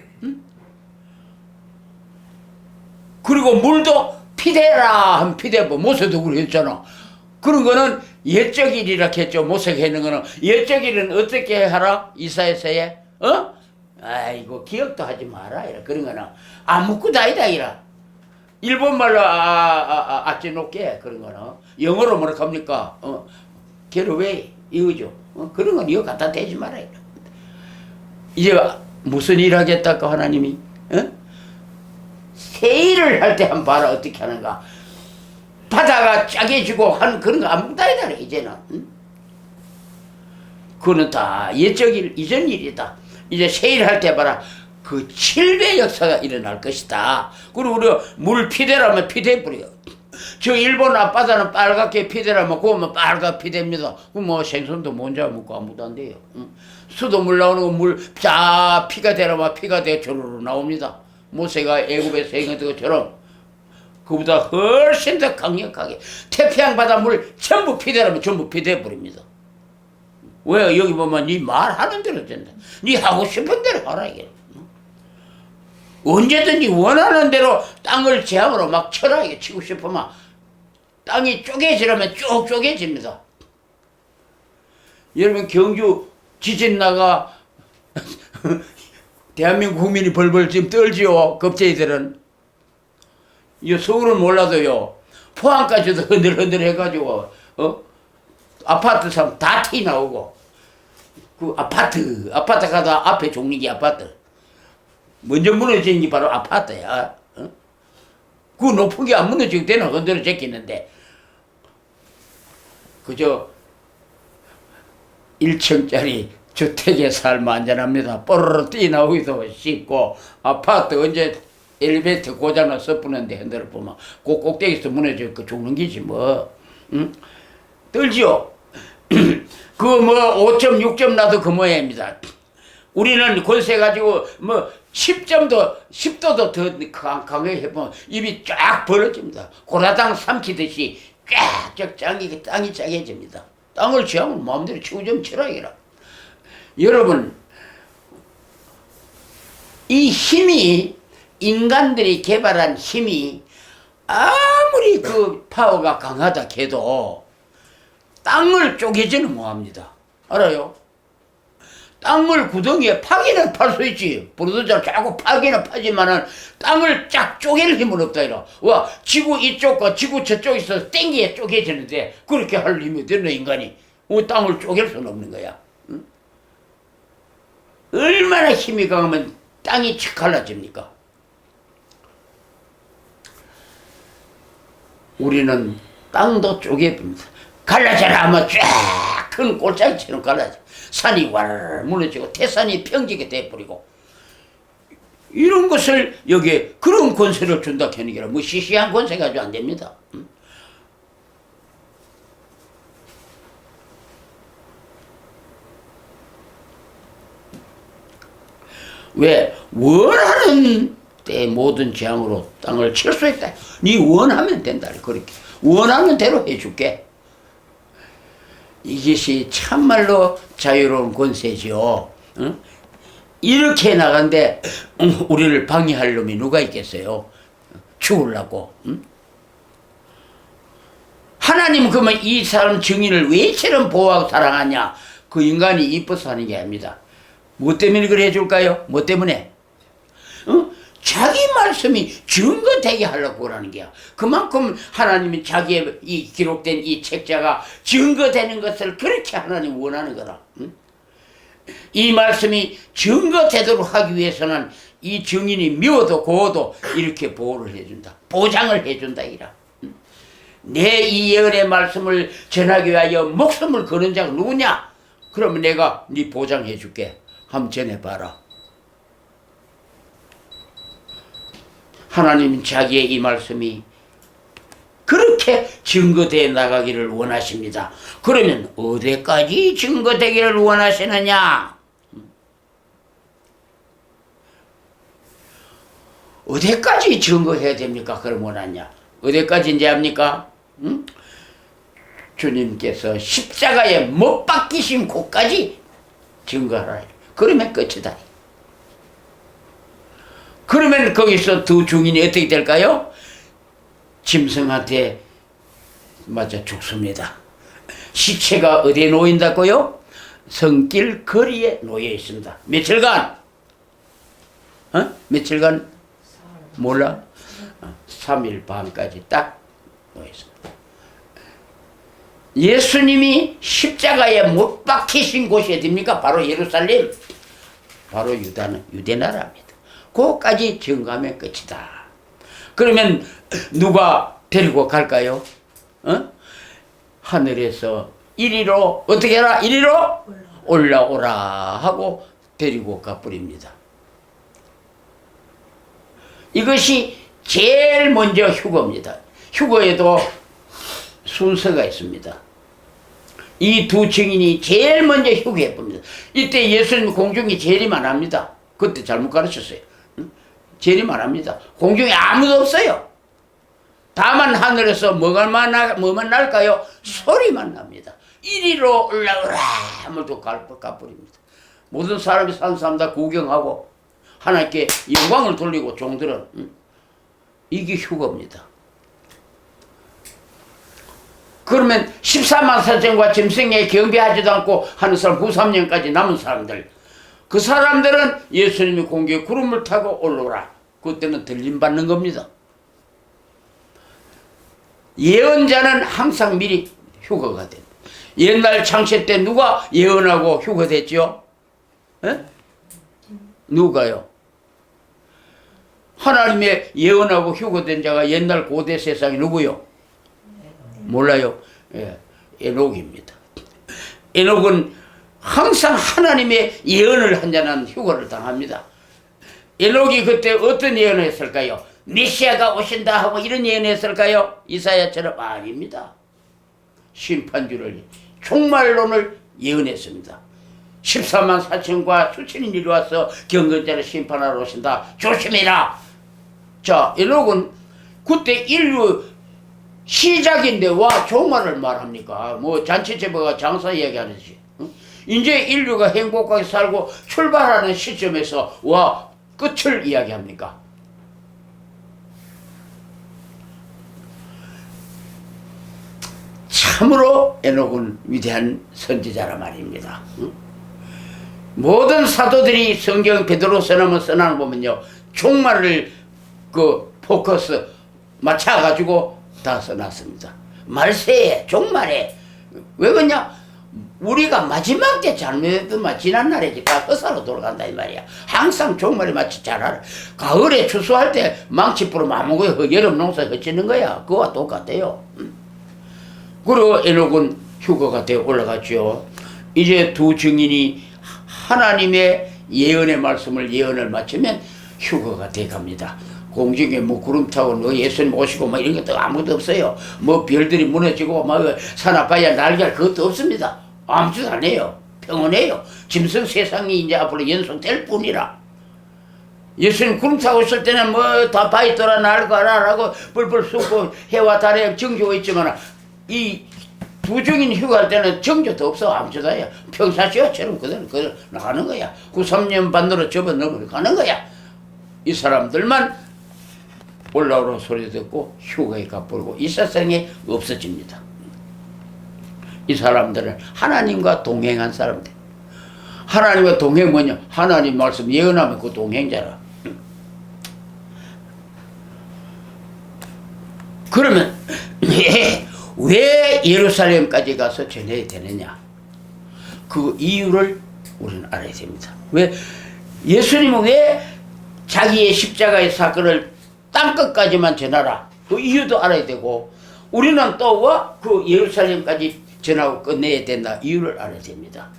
그리고 물도 피대라 하면 피대고 모세도 그랬잖아. 그런 거는 옛적 일이라 했죠. 모세가 했는 거는 옛적 일은 어떻게 하라? 이사야서에 아이고 기억도 하지 마라. 이라. 그런 거는 아무것도 아니다. 이라. 일본말로 아찌노게 그런 거는 영어로 뭐라 합니까? get away 이거죠. 그런 건 이거 갖다 대지 마라. 이라. 이제 무슨 일 하겠다고 하나님이? 세일을 할 때 한번 봐라. 어떻게 하는가. 바다가 짜게 지고 하는 그런 거 아무것도 아니다. 이제는. 그거는 다 옛적 일, 이전 일이다. 이제 세일할 때 봐라. 그 7배 역사가 일어날 것이다. 그리고 우리가 물 피대라면 피대 뿌려. 저 일본 앞바다는 빨갛게 피대라면 구우면 빨갛게 피대입니다. 그럼 뭐 생선도 못 잡아먹고 아무도 안 돼요. 수돗물 나오는 거 물 쫙 피가 되라면 피가 돼 조르르 나옵니다. 모세가 애굽에서 행한 것처럼 그보다 훨씬 더 강력하게 태평양 바다 물 전부 피대라면 전부 피대 버립니다. 왜 여기 보면 네 말하는 대로 된다. 네 하고 싶은 대로 하라 이게. 언제든지 원하는 대로 땅을 재앙으로 막 쳐라 이게 치고 싶으면 땅이 쪼개지려면 쭉 쪼개집니다. 여러분 경주 지진 나가 대한민국 국민이 벌벌 지금 떨지요. 겁쟁이들은. 이 서울은 몰라도요. 포항까지도 흔들흔들 해가지고 아파트 사람 다 티 나오고 그 아파트 가다 앞에 종리기 아파트 먼저 무너진 게 바로 아파트야. 그 높은 게 안 무너지고 되는 흔들어 제끼는데 그저 1층짜리 주택에 살면 안전합니다. 뽀로로 뛰어나오기도 쉽고 아파트 언제 엘리베이터 고장나 섣부는데 흔들어 보면 그 꼭대기에서 무너져 죽는 기지 뭐. 응? 떨지요. 그 뭐 5점 6점 나도 그 모양입니다. 우리는 권세 가지고 뭐 10도도 더 강하게 해보면 입이 쫙 벌어집니다. 고라당 삼키듯이 쫙쫙 땅이 짜개집니다. 땅을 쥐하면 마음대로 치고 좀 치라 이라. 여러분 이 힘이 인간들이 개발한 힘이 아무리 그 파워가 강하다 해도 땅을 쪼개지는 못합니다. 알아요? 땅을 구덩이에 파기는 팔 수 있지. 부르도자 자꾸 파기는 파지만은 땅을 쫙 쪼갤 힘은 없다 이라. 와 지구 이쪽과 지구 저쪽에서 땡기에 쪼개지는데 그렇게 할 힘이 되는 인간이 땅을 쪼갤 수는 없는 거야. 응? 얼마나 힘이 강하면 땅이 칙 갈라집니까? 우리는 땅도 쪼개집니다. 갈라져라 하면 쫙 큰 꼴짝이처럼 갈라져. 산이 와르르 무너지고 태산이 평지게 돼버리고 이런 것을 여기에 그런 권세를 준다 하는 게 뭐 시시한 권세 가지고 안 됩니다. 왜 원하는 때 모든 재앙으로 땅을 칠 수 있다. 네 원하면 된다. 그렇게 원하는 대로 해줄게. 이것이 참말로 자유로운 권세지요. 응? 이렇게 나간데 우리를 방해할 놈이 누가 있겠어요? 죽으려고. 응? 하나님은 그러면 이 사람 증인을 왜 이처럼 보호하고 사랑하냐? 그 인간이 이뻐서 하는 게 아닙니다. 뭐 때문에 그래 해줄까요? 뭐 때문에? 응? 자기 말씀이 증거되게 하려고 그러는 게야. 그만큼 하나님이 자기의 이 기록된 이 책자가 증거되는 것을 그렇게 하나님 원하는 거라. 응? 이 말씀이 증거되도록 하기 위해서는 이 증인이 미워도 고워도 이렇게 보호를 해준다. 보장을 해준다 이라. 응? 내 이 예언의 말씀을 전하기 위하여 목숨을 거는 자가 누구냐? 그러면 내가 네 보장해 줄게. 한번 전해봐라. 하나님은 자기의 이 말씀이 그렇게 증거되어 나가기를 원하십니다. 그러면 어디까지 증거되기를 원하시느냐? 어디까지 증거해야 됩니까? 그럼 원하냐? 어디까지 이제 합니까? 응? 주님께서 십자가에 못 박히신 곳까지 증거하라. 그러면 끝이다. 그러면 거기서 두 증인이 어떻게 될까요? 짐승한테 맞아 죽습니다. 시체가 어디에 놓인다고요? 성길 거리에 놓여 있습니다. 며칠간? 며칠간? 몰라? 3일 밤까지 딱 놓여 있습니다. 예수님이 십자가에 못 박히신 곳이 어디입니까? 바로 예루살렘. 바로 유대 나라입니다. 그거까지 증거하면 끝이다. 그러면 누가 데리고 갈까요? 하늘에서 이리로 어떻게 해라? 이리로 올라오라 하고 데리고 가버립니다. 이것이 제일 먼저 휴거입니다. 휴거에도 순서가 있습니다. 이 두 증인이 제일 먼저 휴거해 봅니다. 이때 예수님 공중에 재림만 합니다. 그때 잘못 가르쳤어요. 재림만 합니다. 공중에 아무도 없어요. 다만 하늘에서 뭐만 날까요? 소리만 납니다. 이리로 올라오라 하면 또 가버립니다. 모든 사람이 산 사람 다 구경하고 하나님께 영광을 돌리고 종들은 이게 휴거입니다. 그러면 14만 사천과 짐승에 경배하지도 않고 하는 사람 93년까지 남은 사람들, 그 사람들은 예수님이 공중에 구름을 타고 올라오라. 그때는 들림 받는 겁니다. 예언자는 항상 미리 휴거가 됩니다. 옛날 창세 때 누가 예언하고 휴거됐죠? 에? 누가요? 하나님의 예언하고 휴거된 자가 옛날 고대 세상에 누구요? 몰라요? 예, 에녹입니다. 에녹은 항상 하나님의 예언을 한 자는 휴거를 당합니다. 에녹이 그때 어떤 예언을 했을까요? 메시아가 오신다 하고 이런 예언을 했을까요? 이사야처럼 아닙니다. 심판주를, 종말론을 예언했습니다. 14만 4천과 수천이 이루어서 경건자를 심판하러 오신다. 조심해라. 자, 에녹은 그때 인류 시작인데 와 종말을 말합니까? 뭐 잔치제보가 장사 이야기하듯이. 이제 인류가 행복하게 살고 출발하는 시점에서 와 끝을 이야기합니까? 참으로 에녹은 위대한 선지자라 말입니다. 모든 사도들이 성경 베드로서나 써나는 보면요, 종말을 포커스 맞춰가지고 다 써놨습니다. 말세에, 종말에. 왜 그러냐? 우리가 마지막 때 잘못했더만 지난날에 다 허사로 돌아간다 이 말이야. 항상 종말에 맞춰 잘 알아. 가을에 추수할 때 망치 뿌리면 아무거나 여름 농사 헛지는 거야. 그거와 똑같아요. 그리고 에녹은 휴거가 되어 올라갔죠. 이제 두 증인이 하나님의 예언의 말씀을 예언을 마치면 휴거가 돼 갑니다. 공중에 뭐 구름 타고 너 예수님 오시고 뭐 이런 것도 아무것도 없어요. 뭐 별들이 무너지고 막 산아빠야 날개할 그것도 없습니다. 아무것도 안 해요. 평온해요. 짐승 세상이 이제 앞으로 연속될 뿐이라. 예수님 구름 타고 있을 때는 뭐 다 바위 돌아 날거라라고 뿔뿔 쏟고 해와 달에 정주고 있지만 이 두 증인 휴가할 때는 정조도 없어. 아무것도 아니야. 평사시와처럼 그대로 나가는 거야. 93년 반도로 접어넣고 가는 거야. 이 사람들만 올라오라 소리 듣고 휴가에 가버리고 이 세상에 없어집니다. 이 사람들은 하나님과 동행한 사람들. 하나님과 동행 뭐냐? 하나님 말씀 예언하면 그 동행자라. 그러면 왜 예루살렘까지 가서 전해야 되느냐? 그 이유를 우리는 알아야 됩니다. 왜 예수님은 왜 자기의 십자가의 사건을 땅끝까지만 전하라. 그 이유도 알아야 되고, 우리는 또 그 예루살렘까지 전하고 끝내야 된다. 이유를 알아야 됩니다.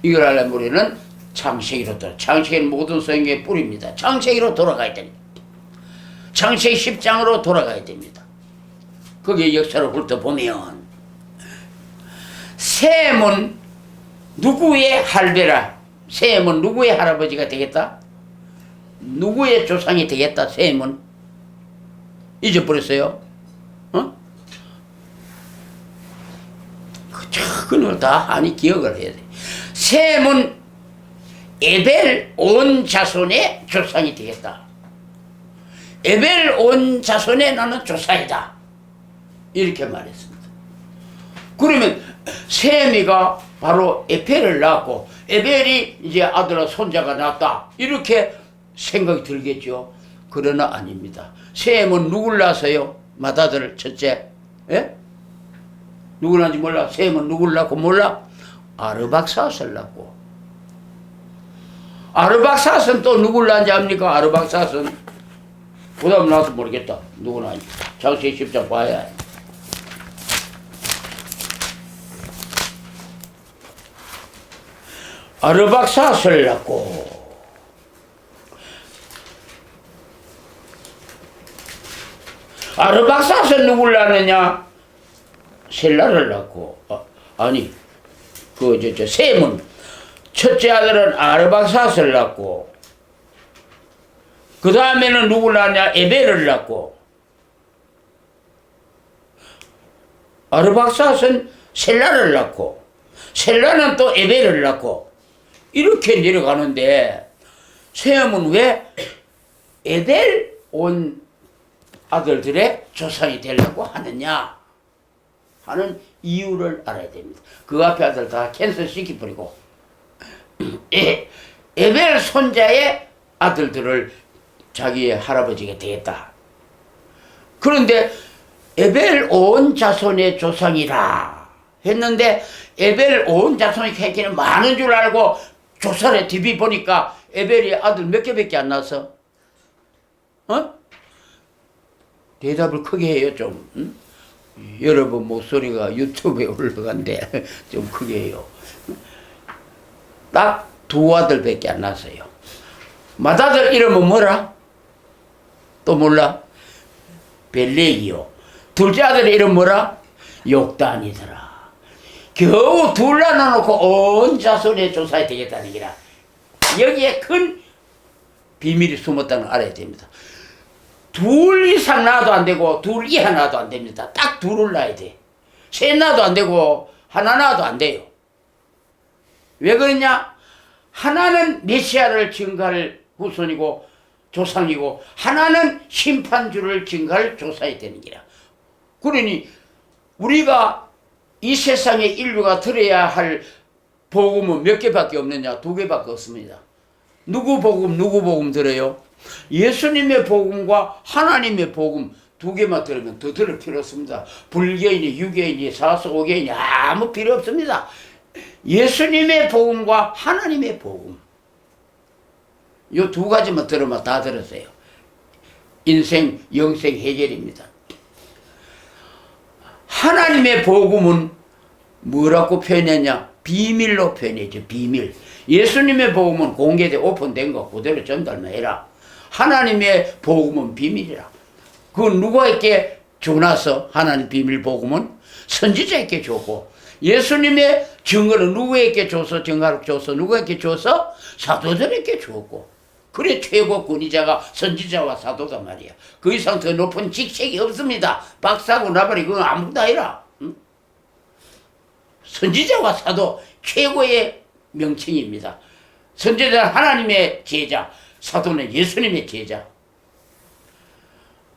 이걸 알려면 우리는 창세기로 창세기는 모든 성경의 뿌리입니다. 창세기로 돌아가야 됩니다. 창세기 10장으로 돌아가야 됩니다. 거기에 역사를 훑어보면 셈은 누구의 할배라? 셈은 누구의 할아버지가 되겠다? 누구의 조상이 되겠다? 셈은 잊어버렸어요? 그걸 다 아니 기억을 해야 돼. 셈은 에벨 온 자손의 조상이 되겠다. 에벨 온 자손의 나는 조상이다. 이렇게 말했습니다. 그러면 셈이가 바로 에벨을 낳았고 에벨이 이제 아들과 손자가 낳았다. 이렇게 생각이 들겠죠. 그러나 아닙니다. 셈은 누굴 낳았어요? 맏아들 첫째. 예? 누굴 낳은지 몰라. 셈은 누굴 낳고 몰라? 아르박사스를 낳고. 아르박사스는 또 누굴 낳은지 압니까? 아르박사스는 그 다음 나도 모르겠다. 누구 낳은지. 창세기 10장 봐야 해. 아르박사스를 낳고 아르박사스는 누굴 낳느냐? 셀라를 낳고, 아니, 셈은, 첫째 아들은 아르박사스를 낳고, 그 다음에는 누굴 낳냐? 에벨을 낳고, 아르박사스는 셀라를 낳고, 셀라는 또 에벨을 낳고, 이렇게 내려가는데, 셈은 왜 에벨 온 아들들의 조상이 되려고 하느냐 하는 이유를 알아야 됩니다. 그 앞에 아들 다 캔슬시켜버리고 에벨 손자의 아들들을 자기의 할아버지가 되겠다. 그런데 에벨 온 자손의 조상이라 했는데 에벨 온 자손이 그렇게는 많은 줄 알고 조사를 뒤비 보니까 에벨이 아들 몇 개밖에 안 낳았어. 대답을 크게 해요, 좀. 응? 여러분 목소리가 유튜브에 올라간대. 좀 크게 해요. 딱 두 아들밖에 안 낳았어요. 맏아들 이름은 뭐라? 또 몰라? 벨렉이요. 둘째 아들 이름 뭐라? 욕단이더라. 겨우 둘 낳아놓고 온 자손의 조사에 되겠다는 기라. 여기에 큰 비밀이 숨었다는 걸 알아야 됩니다. 둘 이상 낳아도 안 되고 둘 이하 낳아도 안 됩니다. 딱 둘을 낳아야 돼. 셋 낳아도 안 되고 하나 낳아도 안 돼요. 왜 그러냐? 하나는 메시아를 증가할 후손이고 조상이고 하나는 심판주를 증가할 조사에 되는 기라. 그러니 우리가 이 세상에 인류가 들어야 할 복음은 몇 개밖에 없느냐? 두 개밖에 없습니다. 누구 복음 들어요? 예수님의 복음과 하나님의 복음 두 개만 들으면 더 들을 필요 없습니다. 불교인이, 유교인이, 사서, 오교인이 아무 필요 없습니다. 예수님의 복음과 하나님의 복음. 요 두 가지만 들으면 다 들었어요. 인생, 영생 해결입니다. 하나님의 복음은 뭐라고 표현했냐? 비밀로 표현했죠. 비밀. 예수님의 복음은 공개돼 오픈된 거 그대로 전달만 해라. 하나님의 복음은 비밀이라. 그건 누구에게 주나서 하나님 비밀 복음은 선지자에게 주고 예수님의 증거는 누구에게 줘서 증거를 줘서 누구에게 줘서 사도들에게 주었고 그래 최고 권위자가 선지자와 사도다 말이야. 그 이상 더 높은 직책이 없습니다. 박사고 나발이 그건 아무것도 아니라. 응? 선지자와 사도 최고의 명칭입니다. 선지자는 하나님의 제자, 사도는 예수님의 제자.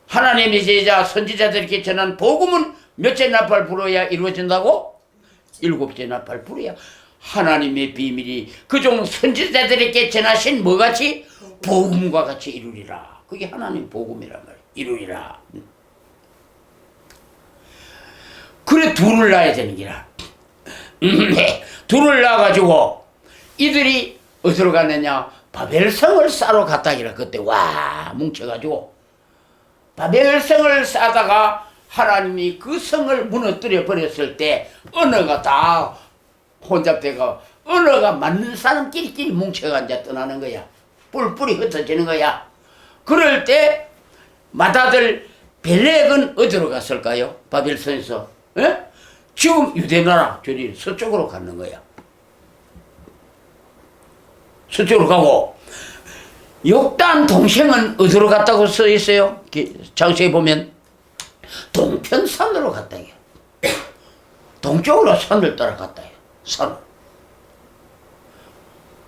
하나님의 제자, 선지자들에게 전한 복음은 몇째 나팔 불어야 이루어진다고? 7째 나팔 불어야 하나님의 비밀이 그중 선지자들에게 전하신 뭐같이? 복음과 같이 이루리라. 그게 하나님 복음이란 말이야. 이루리라. 그래 둘을 낳아야 되는 기라. 둘을 낳아가지고 이들이 어디로 갔느냐? 바벨성을 싸러 갔다 기라. 그때 와 뭉쳐가지고 바벨성을 싸다가 하나님이 그 성을 무너뜨려 버렸을 때 언어가 다 혼잡돼가 언어가 맞는 사람끼리끼리 뭉쳐가 이제 떠나는 거야. 뿔뿔이 흩어지는 거야. 그럴 때 맏아들 벨렉은 어디로 갔을까요? 바벨성에서. 에? 지금 유대나라 저리 서쪽으로 가는 거야. 서쪽으로 가고 욕단 동생은 어디로 갔다고 써 있어요? 장소에 보면 동편산으로 갔다 해요. 동쪽으로 산을 따라갔다 해요. 산.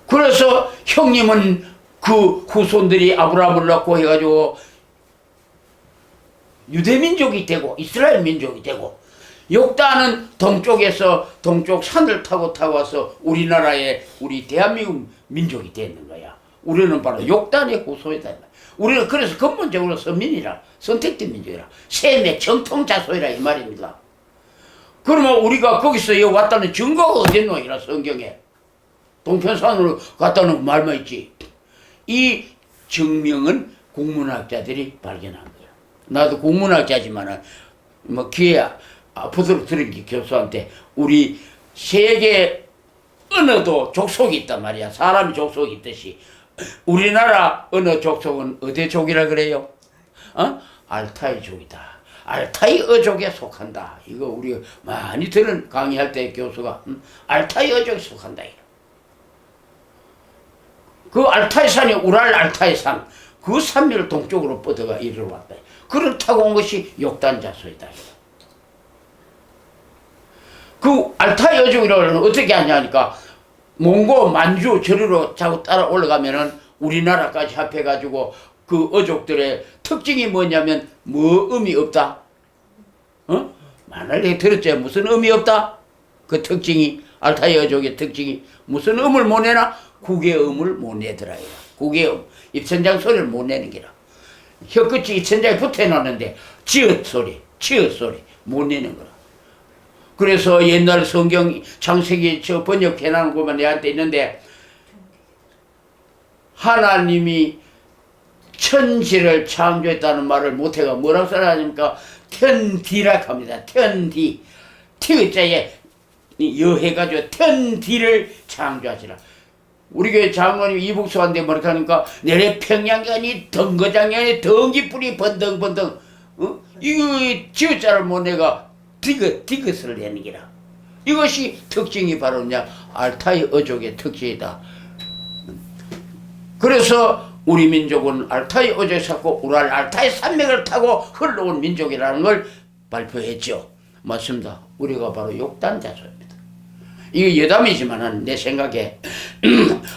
그래서 형님은 그 후손들이 아브라함을 낳고 해가지고 유대민족이 되고 이스라엘 민족이 되고 욕단은 동쪽에서 동쪽 산을 타고 와서 우리나라의 우리 대한민국 민족이 되는 거야. 우리는 바로 욕단의 후손이다. 우리는 그래서 근본적으로 서민이라 선택된 민족이라 셈의 정통 자손이라 이 말입니다. 그러면 우리가 거기서 여기 왔다는 증거가 어딨노? 이라 성경에 동편산으로 갔다는 말만 있지. 이 증명은 국문학자들이 발견한 거야. 나도 국문학자지만은 뭐 기회 앞으로 들은 게 교수한테 우리 세계 언어도 족속이 있단 말이야. 사람이 족속이 있듯이 우리나라 언어 족속은 어디 족이라 그래요? 알타이족이다. 알타이 어족에 속한다. 이거 우리 많이 들은 강의할 때 교수가 알타이 어족에 속한다. 그 알타이 산이 우랄 알타이 산, 그 산맥을 동쪽으로 뻗어가 이리로 왔다. 그를 타고 온 것이 욕단자소이다. 그 알타이 어족이라는 어떻게 하냐니까 몽고 만주 저리로 자꾸 따라 올라가면은 우리나라까지 합해가지고 그 어족들의 특징이 뭐냐면 뭐 의미 없다. 만날 얘기 들었죠? 무슨 의미 없다? 그 특징이 알타이 어족의 특징이 무슨 음을 못 내나? 국의 음을 못 내더라. 국의 음, 입천장 소리를 못 내는 게라. 혀끝이 입천장에 붙어놨는데 지읒 소리 못 내는 거라. 그래서 옛날 성경 창세기 저 번역해놓은 것만 내한테 있는데 하나님이 천지를 창조했다는 말을 못해가 뭐라고 써놨습니까? 텐디라 합니다. 텐디. 티자에 여해가지고 텐디를 창조하시라. 우리 교회 장로님 이북수한테 뭐라고 하니까 내래 평양간이 덩거장에 덩기뿔이 번덩번덩 이거 지읒자를 못 내가 디귿을 내는 기라. 이것이 특징이 바로 그냥 알타이 어족의 특징이다. 그래서 우리 민족은 알타이 어족에 샀고 우랄 알타이 산맥을 타고 흘러온 민족이라는 걸 발표했죠. 맞습니다. 우리가 바로 욕단자소입니다. 이게 여담이지만 내 생각에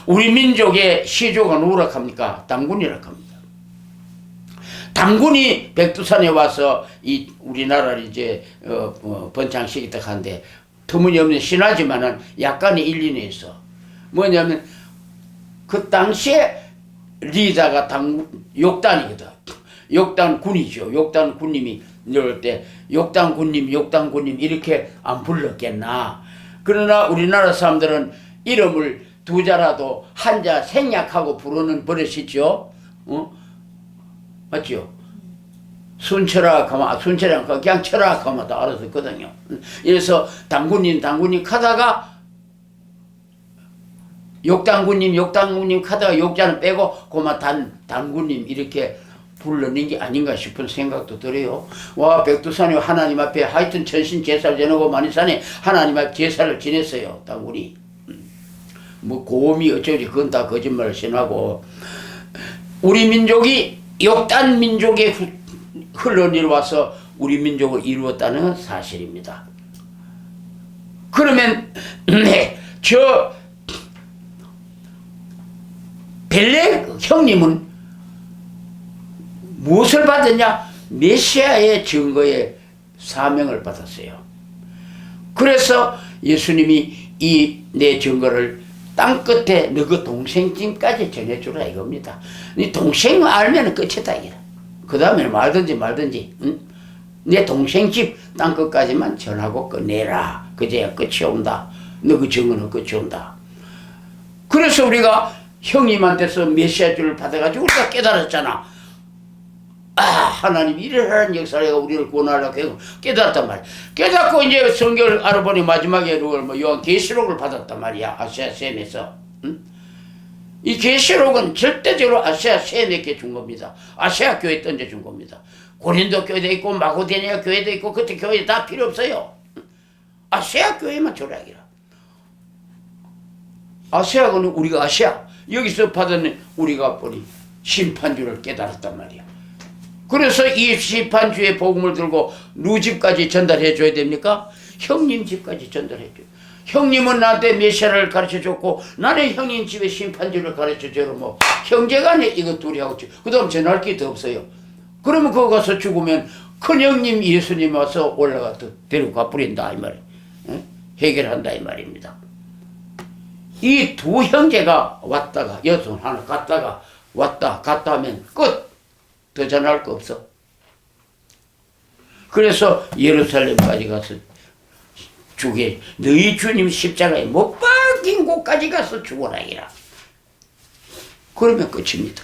우리 민족의 시조가 누구라 합니까? 당군이라 합니다. 당군이 백두산에 와서 이 우리나라를 이제 번창시키다 하는데 터무니없는 신화지만은 약간의 일리는 있어. 뭐냐면 그 당시에 리더가 욕단이거든. 욕단군이죠. 욕단군님이 이럴 때 욕단군님 이렇게 안 불렀겠나. 그러나 우리나라 사람들은 이름을 두 자라도 한자 생략하고 부르는 버릇이 있죠. 맞죠? 순철아 가마 순철아 그냥 철아 가마 다 알아듣거든요. 그래서 당군님 하다가 욕당군님 하다가 욕자는 빼고 고마 당군님 이렇게 불러낸 게 아닌가 싶은 생각도 들어요. 와 백두산이 하나님 앞에 하여튼 천신 제사를 지내고 만이산에 하나님 앞에 제사를 지냈어요. 당군이 뭐 고음이 어쩌지 그건 다 거짓말을 신하고 우리 민족이 욕단 민족에 흘러내려와서 우리 민족을 이루었다는 사실입니다. 그러면 저 벨레 형님은 무엇을 받았냐? 메시아의 증거의 사명을 받았어요. 그래서 예수님이 이 내 증거를 땅끝에 너그 동생 집까지 전해주라 이겁니다. 네 동생 알면 끝이다 이게. 그 다음에 말든지 응? 내 동생 집 땅끝까지만 전하고 끝내라. 그제야 끝이 온다. 너 그 증거는 끝이 온다. 그래서 우리가 형님한테서 메시아주를 받아가지고 우리가 깨달았잖아. 하나님 이러한 역사가 우리를 구원하려고 깨달았단 말이야. 깨닫고 이제 성경을 알아보니 마지막에 요한 계시록을 받았단 말이야. 아시아 셈에서. 응? 이 계시록은 절대적으로 아시아 셈에게 준 겁니다. 아시아 교회에 던져준 겁니다. 고린도 교회도 있고 마고데니아 교회도 있고 그때 교회 다 필요 없어요. 아시아 교회만 조락이라. 아시아는 우리가 아시아 여기서 받은 우리가 보니 심판주를 깨달았단 말이야. 그래서 이 심판주의 복음을 들고 누 집까지 전달해 줘야 됩니까? 형님 집까지 전달해 줘요. 형님은 나한테 메시아를 가르쳐줬고 나는 형님 집에 심판주를 가르쳐줘요. 뭐 형제간에 이거 둘이 하고 그 다음 전할 게 더 없어요. 그러면 그거 가서 죽으면 큰형님 예수님 와서 올라가서 데리고 가버린다 이 말이에요. 해결한다 이 말입니다. 이 두 형제가 왔다가 여손 하나 갔다가 왔다 갔다 하면 끝. 더 전할 거 없어. 그래서 예루살렘까지 가서 죽게 너희 주님 십자가에 못 박힌 곳까지 가서 죽어라 이라. 그러면 끝입니다.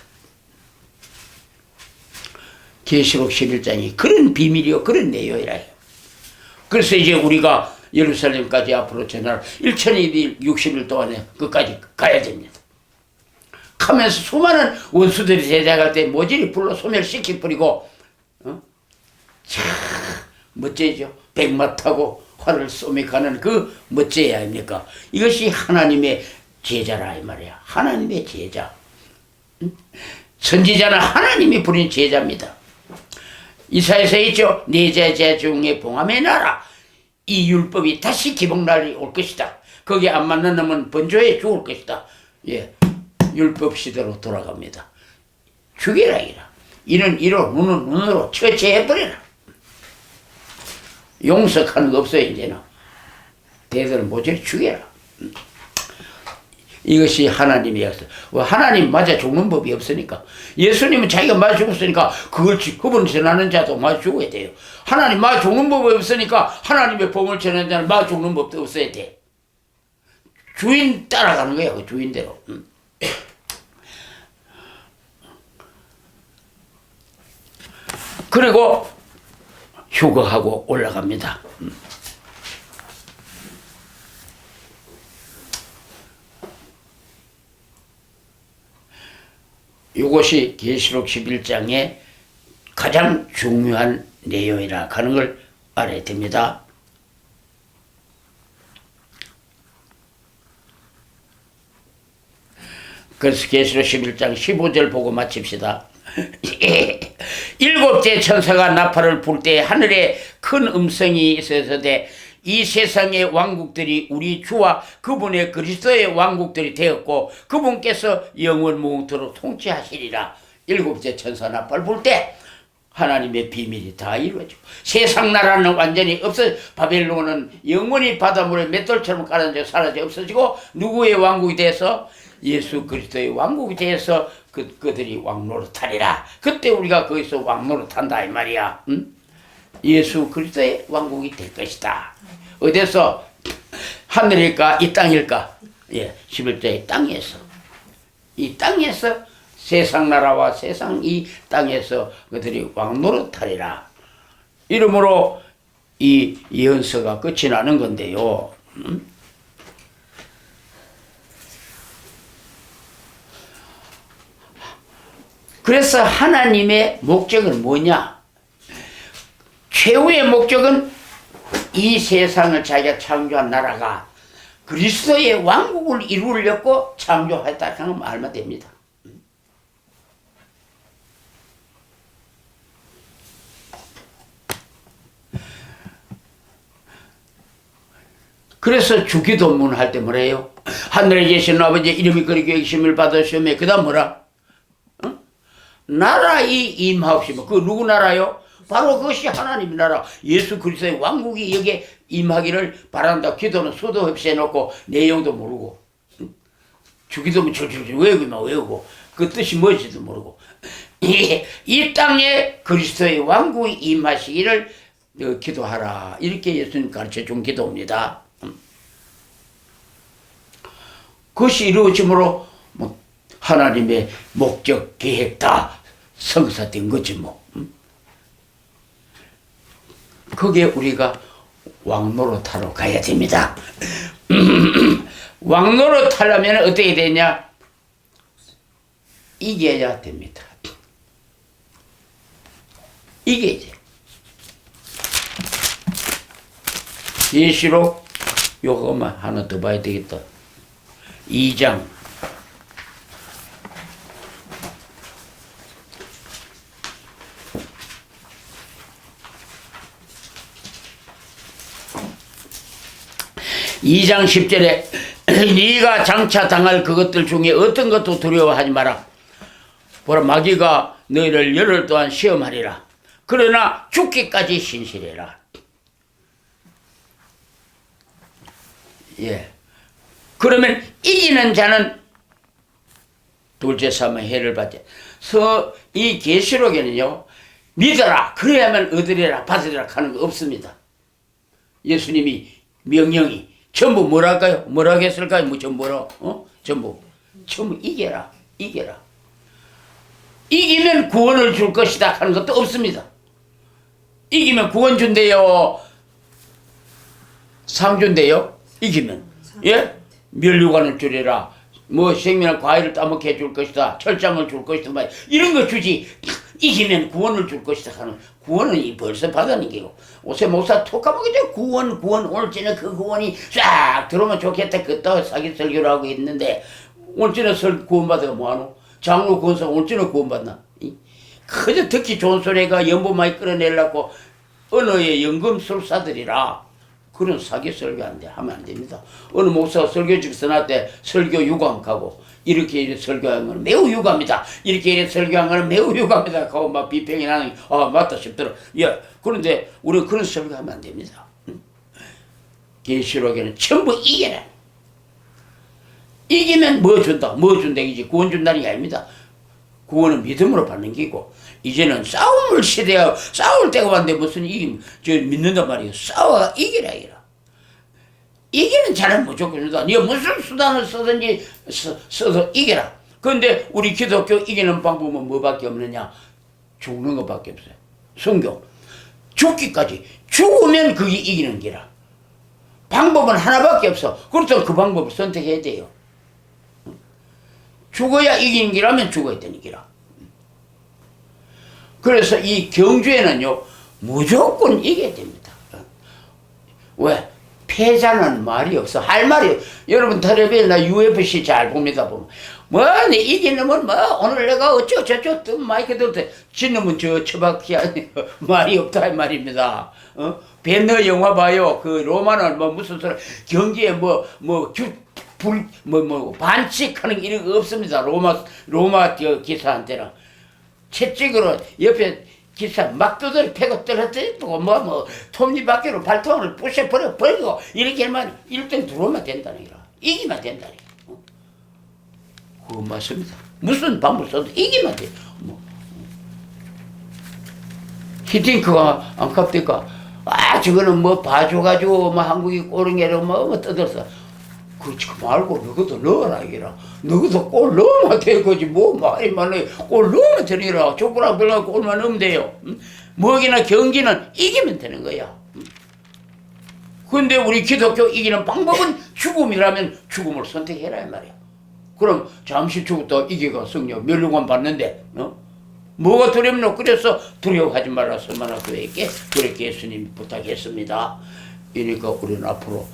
계시록 11장이 그런 비밀이요 그런 내용이라. 그래서 이제 우리가 예루살렘까지 앞으로 전할 1260일 동안에 끝까지 가야 됩니다. 하면서 수많은 원수들이 대적할 때 모질이 불러 소멸시켜버리고 참 멋제죠. 백마 타고 활을 쏘며 가는 그 멋제야 아닙니까? 이것이 하나님의 제자라 이 말이야. 하나님의 제자. 선지자는 하나님이 부린 제자입니다. 이사야서 있죠. 네 제자 중에 봉함의 나라. 이 율법이 다시 기복날이 올 것이다. 거기에 안 맞는 놈은 번조에 죽을 것이다. 예, 율법 시대로 돌아갑니다. 죽이라 이라. 이는 이로 눈은 눈으로 처치해버리라. 용서하는 거 없어요 이제는. 대들은 모조리 죽여라. 이것이 하나님의 역사. 하나님 맞아 죽는 법이 없으니까. 예수님은 자기가 맞아 죽었으니까 그걸 그분 전하는 자도 맞아 죽어야 돼요. 하나님 맞아 죽는 법이 없으니까 하나님의 복을 전하는 자는 맞아 죽는 법도 없어야 돼. 주인 따라가는 거야 그 주인대로. 그리고 휴거하고 올라갑니다. 이것이 계시록 11장의 가장 중요한 내용이라 하는 걸 알아야 됩니다. 그래서 계시록 11장 15절 보고 마칩시다. 일곱째 천사가 나팔을 불 때 하늘에 큰 음성이 있어서되 이 세상의 왕국들이 우리 주와 그분의 그리스도의 왕국들이 되었고 그분께서 영원 무궁토록 통치하시리라. 일곱째 천사 나팔 불 때 하나님의 비밀이 다 이루어지고 세상 나라는 완전히 없어. 바벨론은 영원히 바닷물에 맷돌처럼 가라앉아 사라져 없어지고 누구의 왕국이 돼서 예수 그리스도의 왕국이 돼서 그들이 왕노릇하리라. 그때 우리가 거기서 왕노릇한다 이 말이야. 응? 예수 그리스도의 왕국이 될 것이다. 어디서? 하늘일까 이 땅일까? 예, 11절의 땅에서. 이 땅에서 세상 나라와 세상 이 땅에서 그들이 왕노릇하리라. 이러므로 이 예언서가 끝이 나는 건데요. 그래서 하나님의 목적은 뭐냐? 최후의 목적은 이 세상을 자기가 창조한 나라가 그리스도의 왕국을 이루려고 창조했다는 걸 알면 됩니다. 그래서 주기도문 할 때 뭐래요? 하늘에 계신 아버지 이름이 그리 여기심을 받으시오며 그 다음 뭐라? 나라의 임하옵시며 그 누구 나라요? 바로 그것이 하나님 나라 예수 그리스도의 왕국이 여기에 임하기를 바란다. 기도는 수도 없이 해놓고 내용도 모르고 주기도문 줄줄줄 외우고 그 뜻이 뭔지도 모르고 이 땅에 그리스도의 왕국이 임하시기를 기도하라. 이렇게 예수님 가르쳐준 기도입니다. 그것이 이루어짐으로 하나님의 목적 계획 다 성사된 거지 뭐. 거기에 우리가 왕노릇하러 가야 됩니다. 왕노릇하려면 어떻게 되냐? 이겨야 됩니다. 이겨야지. 예시록 요거만 하나 더 봐야 되겠다. 2장 2장 10절에 네가 장차 당할 그것들 중에 어떤 것도 두려워하지 마라. 보라 마귀가 너희를 열흘 동안 시험하리라. 그러나 죽기까지 신실해라. 예. 그러면 이기는 자는 둘째 삼의 해를 받지. 이 계시록에는요 믿어라 그래야만 얻으리라 받으리라 하는 거 없습니다. 예수님이 명령이 전부 뭐랄까요? 뭐라고 했을까요? 뭐 전부로 전부 이겨라. 이기면 구원을 줄 것이다 하는 것도 없습니다. 이기면 구원 준대요. 상 준대요. 이기면 예 멸류관을 주리라. 뭐 생명의 과일을 따먹게 해줄 것이다. 철장을 줄 것이다. 이런 거 주지. 이기면 구원을 줄 것이다 하는 구원은 이 벌써 받아는 게고 옷에 목사 톡 하면 그저 구원 오늘 전에 그 구원이 싹 들어오면 좋겠다 그따 사기 설교를 하고 있는데 오늘 전에 구원받아가 뭐하노? 장로 구원사 오늘 전에 구원받나? 그저 듣기 좋은 소리가 연보 많이 끌어내려고 언어의 연금술사들이라 그런 사기 설교 안 돼. 하면 안 됩니다. 어느 목사가 설교직 써놨 때 설교 유감 가고 이렇게 설교하는 건 매우 유감이다. 이렇게 설교하는 건 매우 유감이다. 하고 막 비평이 나는 맞다 싶더라. 야, 그런데 우리는 그런 설교하면 안 됩니다. 계시록에는 전부 이겨라. 이기면 뭐 준다. 뭐 준다. 이지 구원 준다는 게 아닙니다. 구원은 믿음으로 받는 게고 이제는 싸움을 시대야 싸울 때가 왔는데 무슨 믿는단 말이에요. 싸워 이기라. 이기는 자는 무조건 준다. 네가 무슨 수단을 쓰든지 써서 이겨라. 그런데 우리 기독교 이기는 방법은 뭐밖에 없느냐? 죽는 것밖에 없어요. 성경 죽기까지 죽으면 그게 이기는 기라. 방법은 하나밖에 없어. 그렇다면 그 방법을 선택해야 돼요. 죽어야 이기는 기라면 죽어야 되는 기라. 그래서 이 경주에는요 무조건 이겨야 됩니다. 왜? 패자는 말이 없어. 할 말이 여러분 텔레비전이나 UFC 잘 봅니다 보면 내 이기는 건 오늘 내가 어쩌고저쩌고 또 마이크 들 때 지는 저 처박히 아니 말이 없다 이 말입니다. 벤너 영화 봐요. 그 로마는 무슨 소리 경기에 반칙하는 이런 거 없습니다. 로마 기사한테는 채찍으로 옆에 기사 막 두드려 패고 떨어뜨리고 톱니바퀴로 발통을 부셔버려 버리고 이렇게 하면 1등 들어오면 된다는 거라. 이기면 된다는 거. 그거 맞습니다. 무슨 방법 써도 이기면 돼. 히딩크가 안 깝니까? 저거는 봐줘가지고 한국이 꼬릉이로 떠들었어. 그렇지 말고 너희도 넣어라 이게라. 너희도 골 넣으면 될 거지 말이 많네. 골 넣으면 되니라. 족구랑 별로 골만 넣으면 돼요. 뭐기나 경기는 이기면 되는 거야. 근데 우리 기독교 이기는 방법은 죽음이라면 죽음을 선택해라 이 말이야. 그럼 잠시 죽었다 이기가 성령 멸류관 받는데 뭐가 두렵노? 그래서 두려워하지 말라 설마나 그에게 그렇게 예수님이 부탁했습니다. 그러니까 우리는 앞으로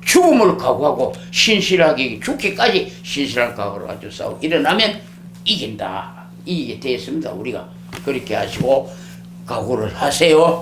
죽음을 각오하고 신실하게 죽기까지 신실한 각오를 가지고 싸우고 일어나면 이긴다. 이기게 되었습니다. 우리가 그렇게 하시고 각오를 하세요.